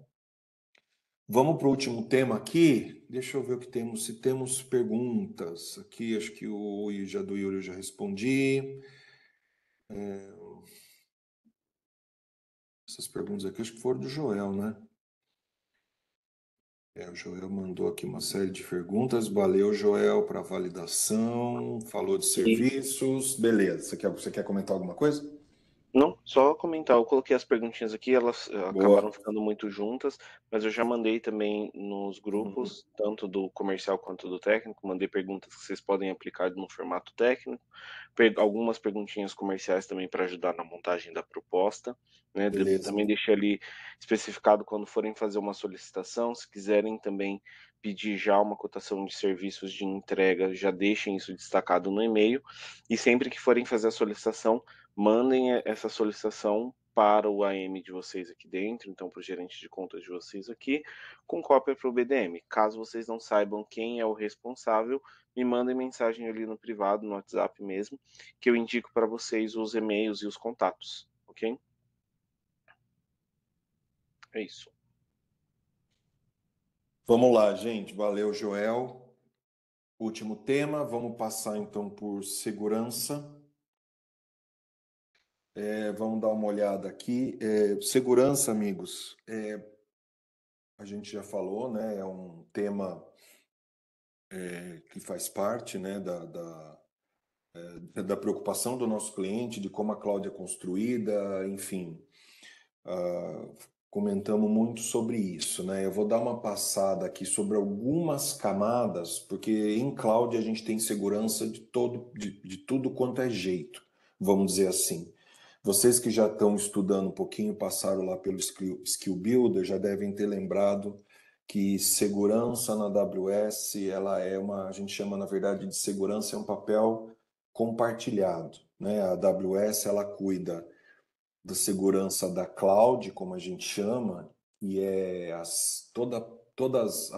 Vamos para o último tema aqui. Deixa eu ver o que temos. Se temos perguntas aqui, acho que o do Yuri eu já respondi. Essas perguntas aqui acho que foram do Joel, né? O Joel mandou aqui uma série de perguntas. Valeu, Joel, para validação. Falou de serviços. Beleza. Você quer comentar alguma coisa? Não, só comentar, eu coloquei as perguntinhas aqui, elas acabaram Boa. ficando muito juntas, mas eu já mandei também nos grupos, tanto do comercial quanto do técnico, mandei perguntas que vocês podem aplicar no formato técnico, algumas perguntinhas comerciais também para ajudar na montagem da proposta, né? Beleza. Também deixei ali especificado quando forem fazer uma solicitação, se quiserem também pedir já uma cotação de serviços de entrega, já deixem isso destacado no e-mail, e sempre que forem fazer a solicitação, mandem essa solicitação para o AM de vocês aqui dentro, então para o gerente de contas de vocês aqui, com cópia para o BDM. Caso vocês não saibam quem é o responsável, me mandem mensagem ali no privado, no WhatsApp mesmo, que eu indico para vocês os e-mails e os contatos, ok? É isso. Vamos lá, gente. Valeu, Joel. Último tema. Vamos passar então por segurança. Vamos dar uma olhada aqui. Segurança, amigos, a gente já falou, né? É um tema que faz parte, né, da preocupação do nosso cliente, de como a cloud é construída, enfim. Comentamos muito sobre isso, né? Eu vou dar uma passada aqui sobre algumas camadas, porque em cloud a gente tem segurança de tudo quanto é jeito, vamos dizer assim. Vocês que já estão estudando um pouquinho, passaram lá pelo Skill Builder, já devem ter lembrado que segurança na AWS, ela a gente chama na verdade de segurança, é um papel compartilhado, né? A AWS, ela cuida da segurança da cloud, como a gente chama, e todas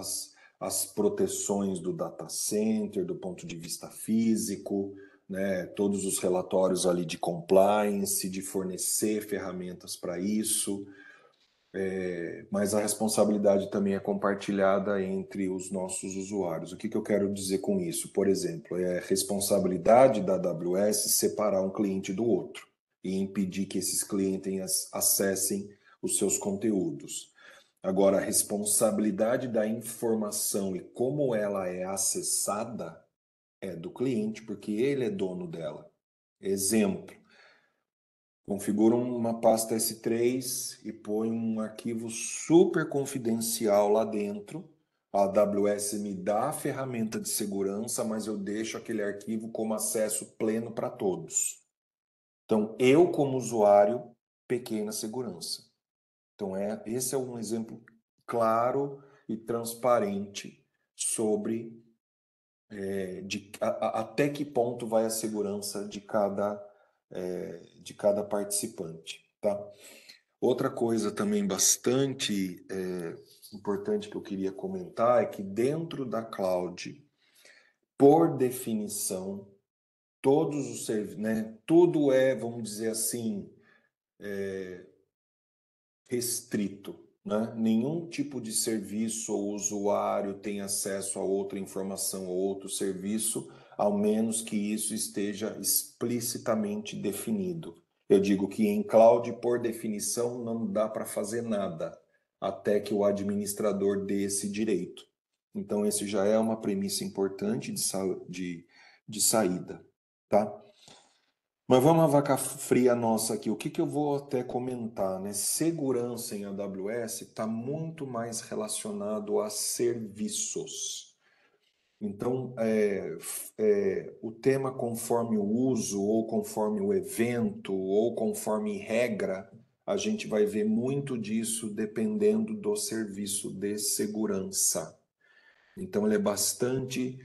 as proteções do data center, do ponto de vista físico, né, todos os relatórios ali de compliance, de fornecer ferramentas para isso, mas a responsabilidade também é compartilhada entre os nossos usuários. O que eu quero dizer com isso? Por exemplo, é responsabilidade da AWS separar um cliente do outro e impedir que esses clientes acessem os seus conteúdos. Agora, a responsabilidade da informação e como ela é acessada é do cliente, porque ele é dono dela. Exemplo, configura uma pasta S3 e põe um arquivo super confidencial lá dentro. A AWS me dá a ferramenta de segurança, mas eu deixo aquele arquivo como acesso pleno para todos. Então, eu, como usuário, pequei na segurança. Então, esse é um exemplo claro e transparente sobre até que ponto vai a segurança de cada participante. Tá? Outra coisa também bastante importante que eu queria comentar é que dentro da cloud, por definição, todos os serviços, né, tudo vamos dizer assim, restrito. Né? Nenhum tipo de serviço ou usuário tem acesso a outra informação ou outro serviço, ao menos que isso esteja explicitamente definido. Eu digo que em cloud, por definição, não dá para fazer nada até que o administrador dê esse direito. Então, esse já é uma premissa importante de saída. Tá? Mas vamos à vaca fria nossa aqui. O que eu vou até comentar, né? Segurança em AWS está muito mais relacionado a serviços. Então, o tema conforme o uso, ou conforme o evento, ou conforme regra, a gente vai ver muito disso dependendo do serviço de segurança. Então, ele é bastante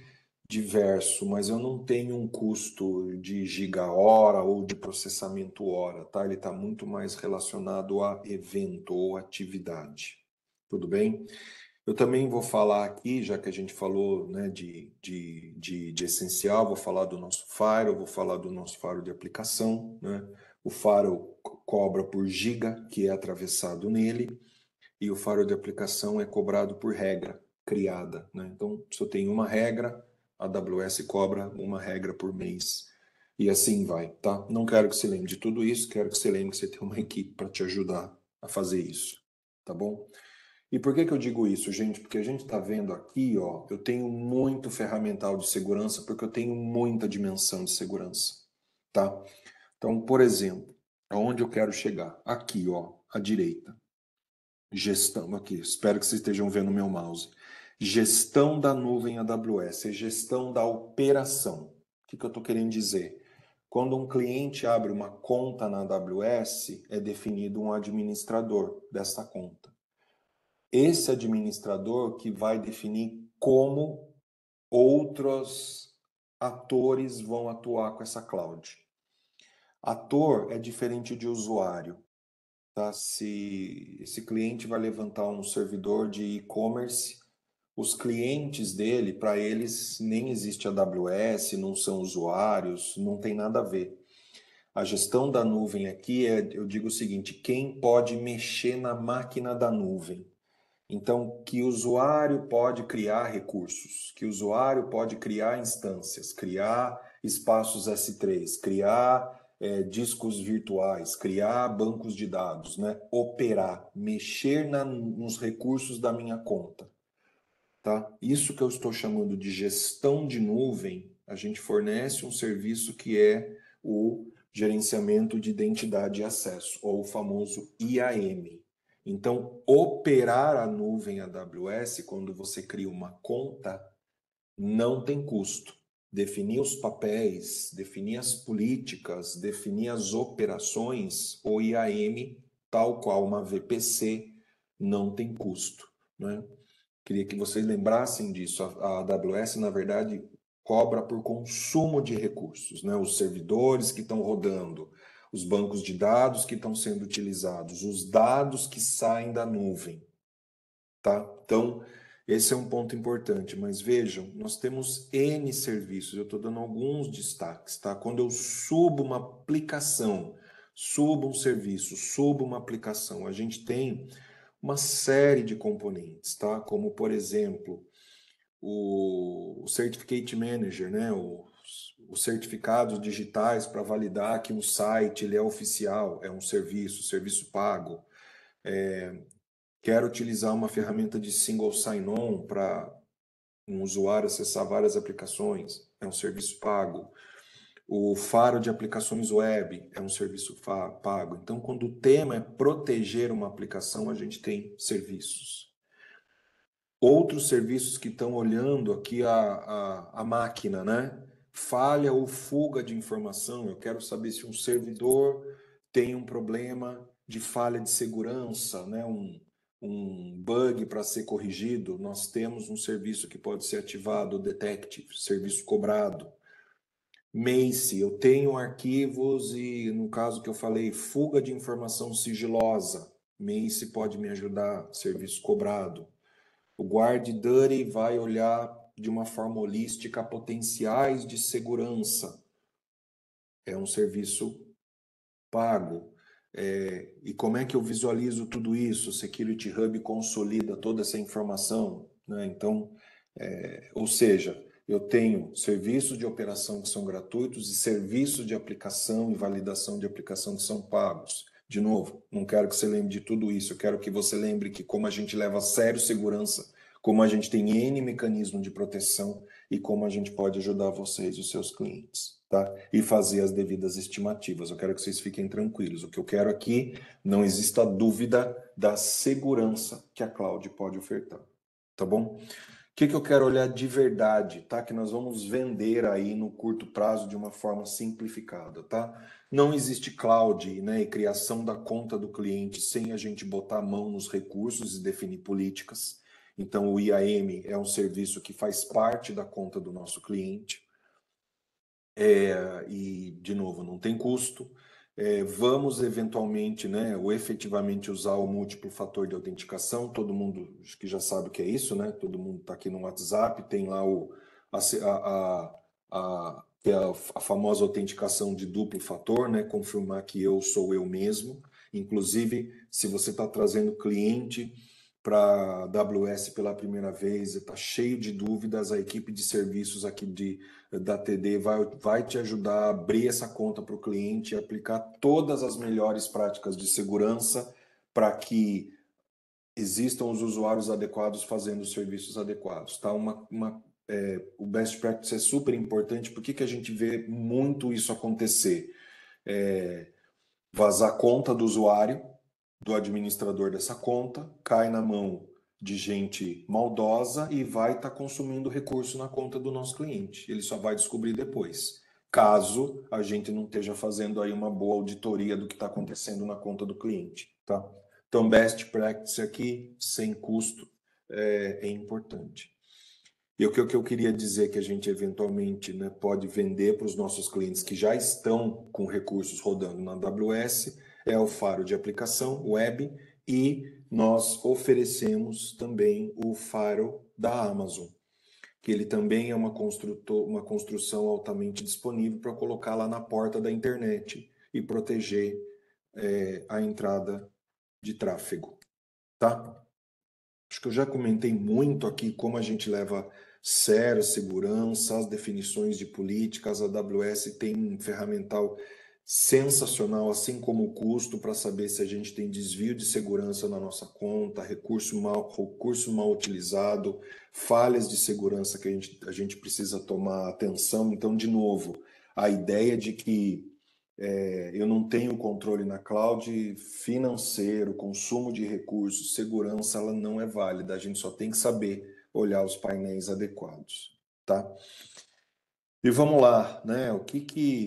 diverso, mas eu não tenho um custo de giga-hora ou de processamento hora, tá? Ele está muito mais relacionado a evento ou atividade, Tudo bem? Eu também vou falar aqui, já que a gente falou, né, de essencial, vou falar do nosso Firewall, vou falar do nosso Firewall de aplicação, né? O Firewall cobra por giga, que é atravessado nele, e o Firewall de aplicação é cobrado por regra criada, né? Então, se eu tenho uma regra, a AWS cobra uma regra por mês. E assim vai, tá? Não quero que você lembre de tudo isso, quero que você lembre que você tem uma equipe para te ajudar a fazer isso, tá bom? E por que que eu digo isso, gente? Porque a gente está vendo aqui, ó, eu tenho muito ferramental de segurança porque eu tenho muita dimensão de segurança, tá? Então, por exemplo, aonde eu quero chegar? Aqui, ó, à direita. Gestão, aqui, espero que vocês estejam vendo o meu mouse. Gestão da nuvem AWS, é gestão da operação. O que que eu estou querendo dizer? Quando um cliente abre uma conta na AWS, é definido um administrador dessa conta. Esse administrador que vai definir como outros atores vão atuar com essa cloud. Ator é diferente de usuário, tá? Se esse cliente vai levantar um servidor de e-commerce, os clientes dele, para eles, nem existe AWS, não são usuários, não tem nada a ver. A gestão da nuvem aqui eu digo o seguinte, quem pode mexer na máquina da nuvem? Então, que usuário pode criar recursos, que usuário pode criar instâncias, criar espaços S3, criar discos virtuais, criar bancos de dados, né? Operar, mexer nos recursos da minha conta. Tá? Isso que eu estou chamando de gestão de nuvem, a gente fornece um serviço que é o gerenciamento de identidade e acesso, ou o famoso IAM. Então, operar a nuvem AWS, quando você cria uma conta, não tem custo. Definir os papéis, definir as políticas, definir as operações, o IAM, tal qual uma VPC, não tem custo, né? Queria que vocês lembrassem disso. A AWS, na verdade, cobra por consumo de recursos, né? Os servidores que estão rodando, os bancos de dados que estão sendo utilizados, os dados que saem da nuvem, tá? Então, esse é um ponto importante, mas vejam, nós temos N serviços, eu estou dando alguns destaques, tá? Quando eu subo uma aplicação, subo um serviço, subo uma aplicação, a gente tem uma série de componentes, tá? Como, por exemplo, o Certificate Manager, né? Os certificados digitais para validar que um site ele é oficial, é um serviço pago. Quero utilizar uma ferramenta de single sign-on para um usuário acessar várias aplicações, é um serviço pago. O Faro de aplicações web é um serviço pago. Então, quando o tema é proteger uma aplicação, a gente tem serviços. Outros serviços que estão olhando aqui a máquina, né? Falha ou fuga de informação. Eu quero saber se um servidor tem um problema de falha de segurança, né? Um bug para ser corrigido. Nós temos um serviço que pode ser ativado, o Detective, serviço cobrado. Mace, eu tenho arquivos e, no caso que eu falei, fuga de informação sigilosa. Mace pode me ajudar, serviço cobrado. O Guard Duty vai olhar de uma forma holística potenciais de segurança. É um serviço pago. E como é que eu visualizo tudo isso? O Security Hub consolida toda essa informação, né? Então, ou seja, eu tenho serviços de operação que são gratuitos e serviços de aplicação e validação de aplicação que são pagos. De novo, não quero que você lembre de tudo isso, eu quero que você lembre que como a gente leva a sério segurança, como a gente tem N mecanismo de proteção e como a gente pode ajudar vocês e os seus clientes, tá? E fazer as devidas estimativas. Eu quero que vocês fiquem tranquilos. O que eu quero aqui, não exista dúvida da segurança que a cloud pode ofertar, tá bom? O que eu quero olhar de verdade, tá? Que nós vamos vender aí no curto prazo de uma forma simplificada, tá? Não existe cloud, né, e criação da conta do cliente sem a gente botar a mão nos recursos e definir políticas. Então, o IAM é um serviço que faz parte da conta do nosso cliente. E, de novo, não tem custo. Vamos eventualmente, né, ou efetivamente usar o múltiplo fator de autenticação. Todo mundo acho que já sabe o que é isso, né? Todo mundo está aqui no WhatsApp, tem lá que é a famosa autenticação de duplo fator, né? Confirmar que eu sou eu mesmo. Inclusive, se você está trazendo cliente para AWS pela primeira vez, está cheio de dúvidas, a equipe de serviços aqui da TD vai te ajudar a abrir essa conta para o cliente e aplicar todas as melhores práticas de segurança para que existam os usuários adequados fazendo os serviços adequados. Tá? O best practice é super importante. Por que a gente vê muito isso acontecer? Vazar conta do usuário, do administrador dessa conta, cai na mão de gente maldosa e vai estar consumindo recurso na conta do nosso cliente. Ele só vai descobrir depois, caso a gente não esteja fazendo aí uma boa auditoria do que está acontecendo na conta do cliente, tá? Então, best practice aqui, sem custo, é importante. E o que eu queria dizer que a gente eventualmente, né, pode vender para os nossos clientes que já estão com recursos rodando na AWS é o faro de aplicação web, e nós oferecemos também o faro da Amazon, que ele também é uma construção altamente disponível para colocar lá na porta da internet e proteger a entrada de tráfego, tá? Acho que eu já comentei muito aqui como a gente leva sério a segurança, as definições de políticas. A AWS tem um ferramental sensacional, assim como o custo, para saber se a gente tem desvio de segurança na nossa conta, recurso mal utilizado, falhas de segurança que a gente precisa tomar atenção. Então, de novo, a ideia de que eu não tenho controle na cloud financeiro, consumo de recursos, segurança, ela não é válida. A gente só tem que saber olhar os painéis adequados, tá? E vamos lá, né?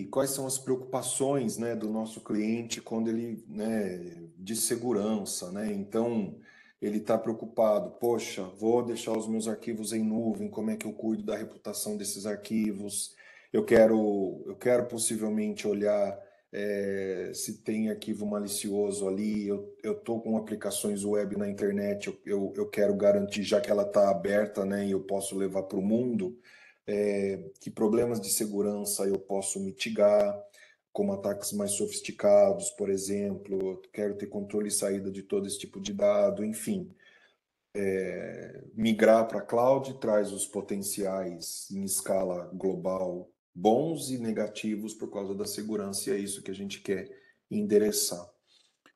Quais são as preocupações, né, do nosso cliente quando ele, né, de segurança, né? Então, ele está preocupado, poxa, vou deixar os meus arquivos em nuvem, como é que eu cuido da reputação desses arquivos? Eu quero possivelmente olhar se tem arquivo malicioso ali. Eu estou com aplicações web na internet, eu quero garantir, já que ela está aberta, né, e eu posso levar para o mundo, que problemas de segurança eu posso mitigar, como ataques mais sofisticados, por exemplo. Quero ter controle e saída de todo esse tipo de dado, enfim. Migrar para a cloud traz os potenciais em escala global bons e negativos por causa da segurança, e é isso que a gente quer endereçar.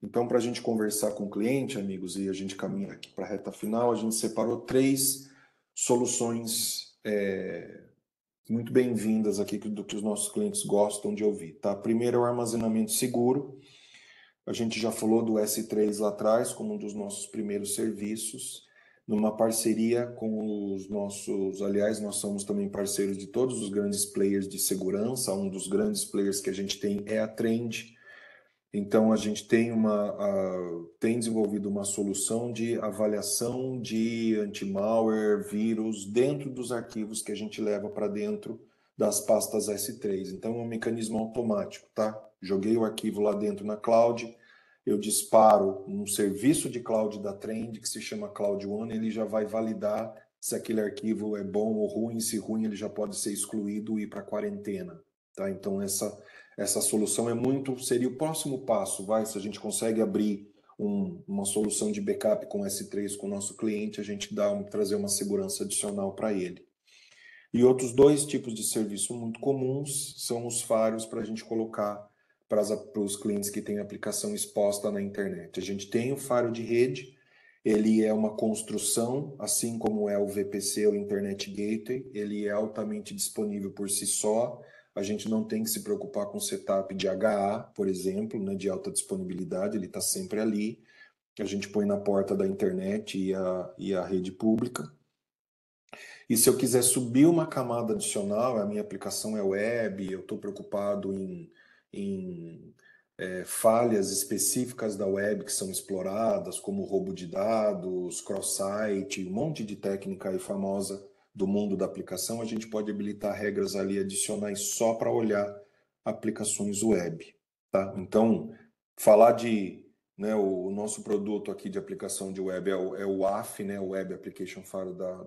Então, para a gente conversar com o cliente, amigos, e a gente caminha aqui para a reta final, a gente separou 3 soluções muito bem-vindas aqui do que os nossos clientes gostam de ouvir, tá? Primeiro é o armazenamento seguro. A gente já falou do S3 lá atrás como um dos nossos primeiros serviços, numa parceria com os nossos, aliás, nós somos também parceiros de todos os grandes players de segurança. Um dos grandes players que a gente tem é a Trend. Então, a gente tem desenvolvido uma solução de avaliação de anti-malware, vírus, dentro dos arquivos que a gente leva para dentro das pastas S3. Então, é um mecanismo automático, tá? Joguei o arquivo lá dentro na cloud, eu disparo um serviço de cloud da Trend, que se chama Cloud One, ele já vai validar se aquele arquivo é bom ou ruim. Se ruim, ele já pode ser excluído e ir para quarentena, tá? Então, essa solução seria o próximo passo, se a gente consegue abrir uma solução de backup com S3 com o nosso cliente, a gente trazer uma segurança adicional para ele. E outros 2 tipos de serviço muito comuns são os faros para a gente colocar para os clientes que têm aplicação exposta na internet. A gente tem o faro de rede, ele é uma construção, assim como é o VPC, o Internet Gateway, ele é altamente disponível por si só. A gente não tem que se preocupar com setup de HA, por exemplo, né, de alta disponibilidade, ele está sempre ali. A gente põe na porta da internet e a rede pública. E se eu quiser subir uma camada adicional, a minha aplicação é web, eu estou preocupado em falhas específicas da web que são exploradas, como roubo de dados, cross-site, um monte de técnica aí famosa do mundo da aplicação, a gente pode habilitar regras ali adicionais só para olhar aplicações web, tá? Então, falar de, né, o nosso produto aqui de aplicação de web é o WAF, né, o Web Application Firewall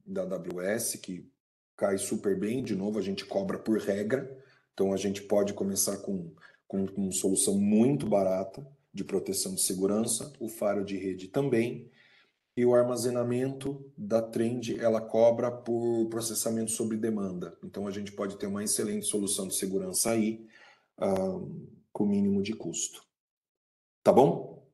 da AWS, que cai super bem. De novo, a gente cobra por regra, então a gente pode começar com uma solução muito barata de proteção de segurança, o firewall de rede também, e o armazenamento da Trend, ela cobra por processamento sob demanda. Então a gente pode ter uma excelente solução de segurança aí, com mínimo de custo. Tá bom?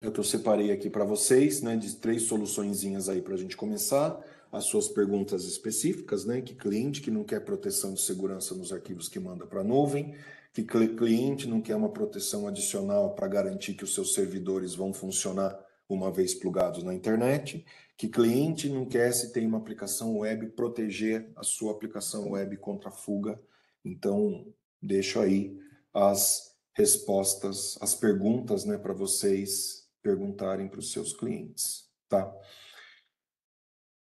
É o que eu separei aqui para vocês, né, de 3 soluçõezinhas aí para a gente começar. As suas perguntas específicas, né? Que cliente que não quer proteção de segurança nos arquivos que manda para a nuvem, que cliente não quer uma proteção adicional para garantir que os seus servidores vão funcionar uma vez plugados na internet, que cliente não quer, se tem uma aplicação web, proteger a sua aplicação web contra fuga. Então, deixo aí as respostas, as perguntas, né, para vocês perguntarem para os seus clientes, tá?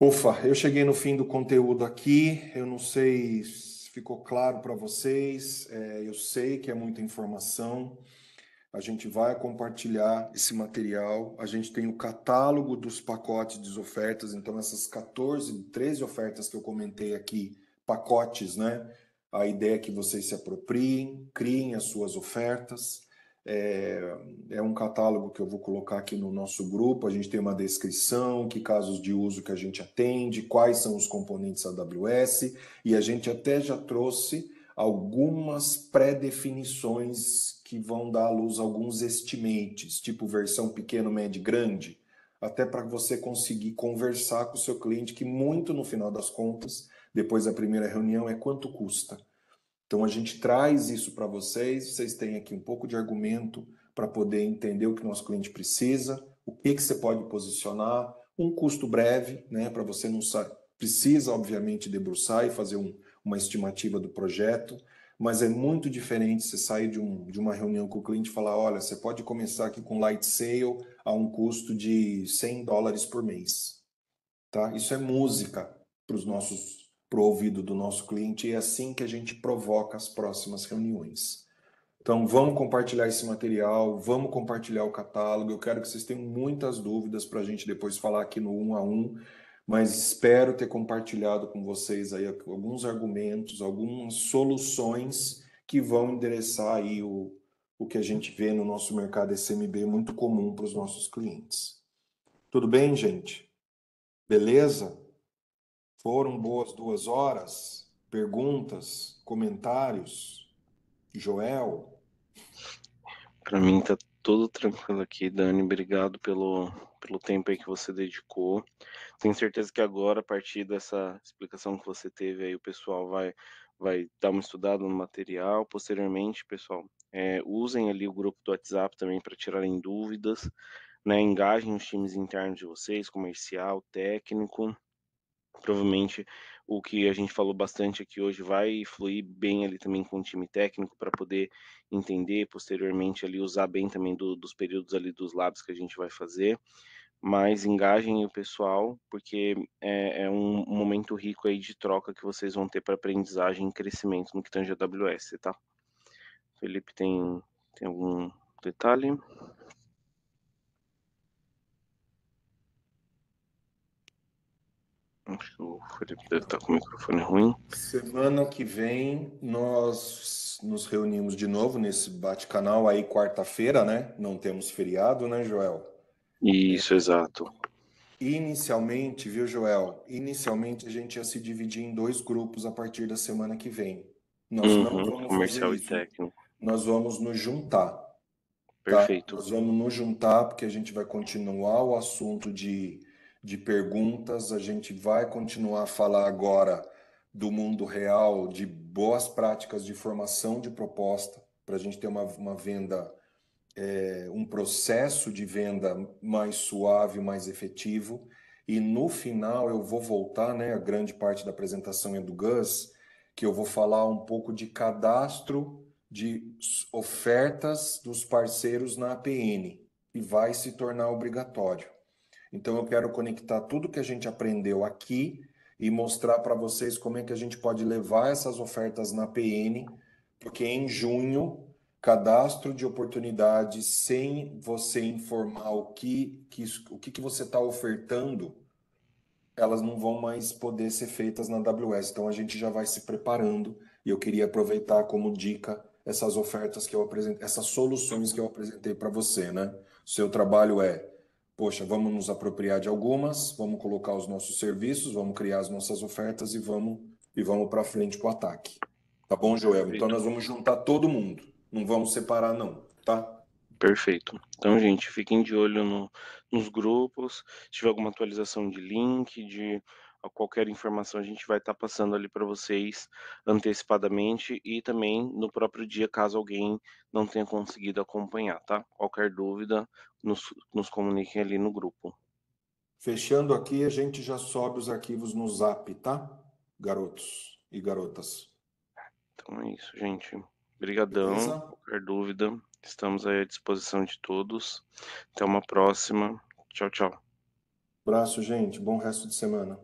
Ufa, eu cheguei no fim do conteúdo aqui, eu não sei se ficou claro para vocês, eu sei que é muita informação, a gente vai compartilhar esse material, a gente tem o catálogo dos pacotes de ofertas, então essas 14, 13 ofertas que eu comentei aqui, pacotes, né? A ideia é que vocês se apropriem, criem as suas ofertas. É um catálogo que eu vou colocar aqui no nosso grupo. A gente tem uma descrição, que casos de uso que a gente atende, quais são os componentes AWS, e a gente até já trouxe algumas pré-definições que vão dar à luz alguns estimates, tipo versão pequeno, médio, grande, até para você conseguir conversar com o seu cliente, que muito no final das contas, depois da primeira reunião, é quanto custa. Então a gente traz isso para vocês, vocês têm aqui um pouco de argumento para poder entender o que o nosso cliente precisa, o que você pode posicionar, um custo breve, né, para você não precisa obviamente debruçar e fazer uma estimativa do projeto, mas é muito diferente você sair de uma reunião com o cliente e falar, olha, você pode começar aqui com light sale a um custo de $100 por mês. Tá? Isso é música para o ouvido do nosso cliente, e é assim que a gente provoca as próximas reuniões. Então, vamos compartilhar esse material, vamos compartilhar o catálogo. Eu quero que vocês tenham muitas dúvidas para a gente depois falar aqui no 1 a 1, mas espero ter compartilhado com vocês aí alguns argumentos, algumas soluções que vão endereçar aí o que a gente vê no nosso mercado SMB muito comum para os nossos clientes. Tudo bem, gente? Beleza? Foram boas 2 horas? Perguntas? Comentários? Joel? Para mim tá tudo tranquilo aqui, Dani. Obrigado pelo tempo aí que você dedicou. Tenho certeza que agora, a partir dessa explicação que você teve aí, o pessoal vai dar uma estudada no material. Posteriormente, pessoal, usem ali o grupo do WhatsApp também para tirarem dúvidas, né? Engajem os times internos de vocês, comercial, técnico. Provavelmente o que a gente falou bastante aqui hoje vai fluir bem ali também com o time técnico para poder entender posteriormente ali, usar bem também dos períodos ali dos labs que a gente vai fazer, mas engajem o pessoal, porque é um momento rico aí de troca que vocês vão ter para aprendizagem e crescimento no que tange a AWS, tá? Felipe, tem algum detalhe? Acho que o Felipe deve estar com o microfone ruim. Semana que vem nós nos reunimos de novo nesse bate-canal aí, quarta-feira, né? Não temos feriado, né, Joel? Isso, exato. Inicialmente, viu, Joel? Inicialmente a gente ia se dividir em 2 grupos a partir da semana que vem. Nós não vamos fazer Comercial e isso. técnico. Nós vamos nos juntar, tá? Perfeito. Nós vamos nos juntar porque a gente vai continuar o assunto de perguntas, a gente vai continuar a falar agora do mundo real, de boas práticas de formação de proposta, para a gente ter uma venda, um processo de venda mais suave, mais efetivo. E no final eu vou voltar, né? A grande parte da apresentação é do Gus, que eu vou falar um pouco de cadastro de ofertas dos parceiros na APN, e vai se tornar obrigatório. Então eu quero conectar tudo que a gente aprendeu aqui e mostrar para vocês como é que a gente pode levar essas ofertas na APN, porque em junho cadastro de oportunidades sem você informar o que você está ofertando, elas não vão mais poder ser feitas na AWS. Então a gente já vai se preparando e eu queria aproveitar como dica essas ofertas que eu apresentei, essas soluções que eu apresentei para você, né? O seu trabalho é, poxa, vamos nos apropriar de algumas, vamos colocar os nossos serviços, vamos criar as nossas ofertas e vamos para frente para o ataque. Tá bom, Joel? Então Perfeito. nós vamos juntar todo mundo. Não vamos separar não, tá? Perfeito. Então, gente, fiquem de olho nos grupos. Se tiver alguma atualização de link, de qualquer informação, a gente vai estar passando ali para vocês antecipadamente e também no próprio dia, caso alguém não tenha conseguido acompanhar, tá? Qualquer dúvida, nos comuniquem ali no grupo. Fechando aqui, a gente já sobe os arquivos no Zap, tá? Garotos e garotas. Então é isso, gente. Obrigadão. Beleza? Qualquer dúvida, estamos aí à disposição de todos. Até uma próxima. Tchau, tchau. Abraço, gente. Bom resto de semana.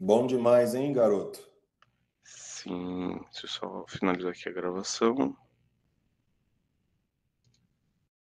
Bom demais, hein, garoto? Sim, deixa eu só finalizar aqui a gravação.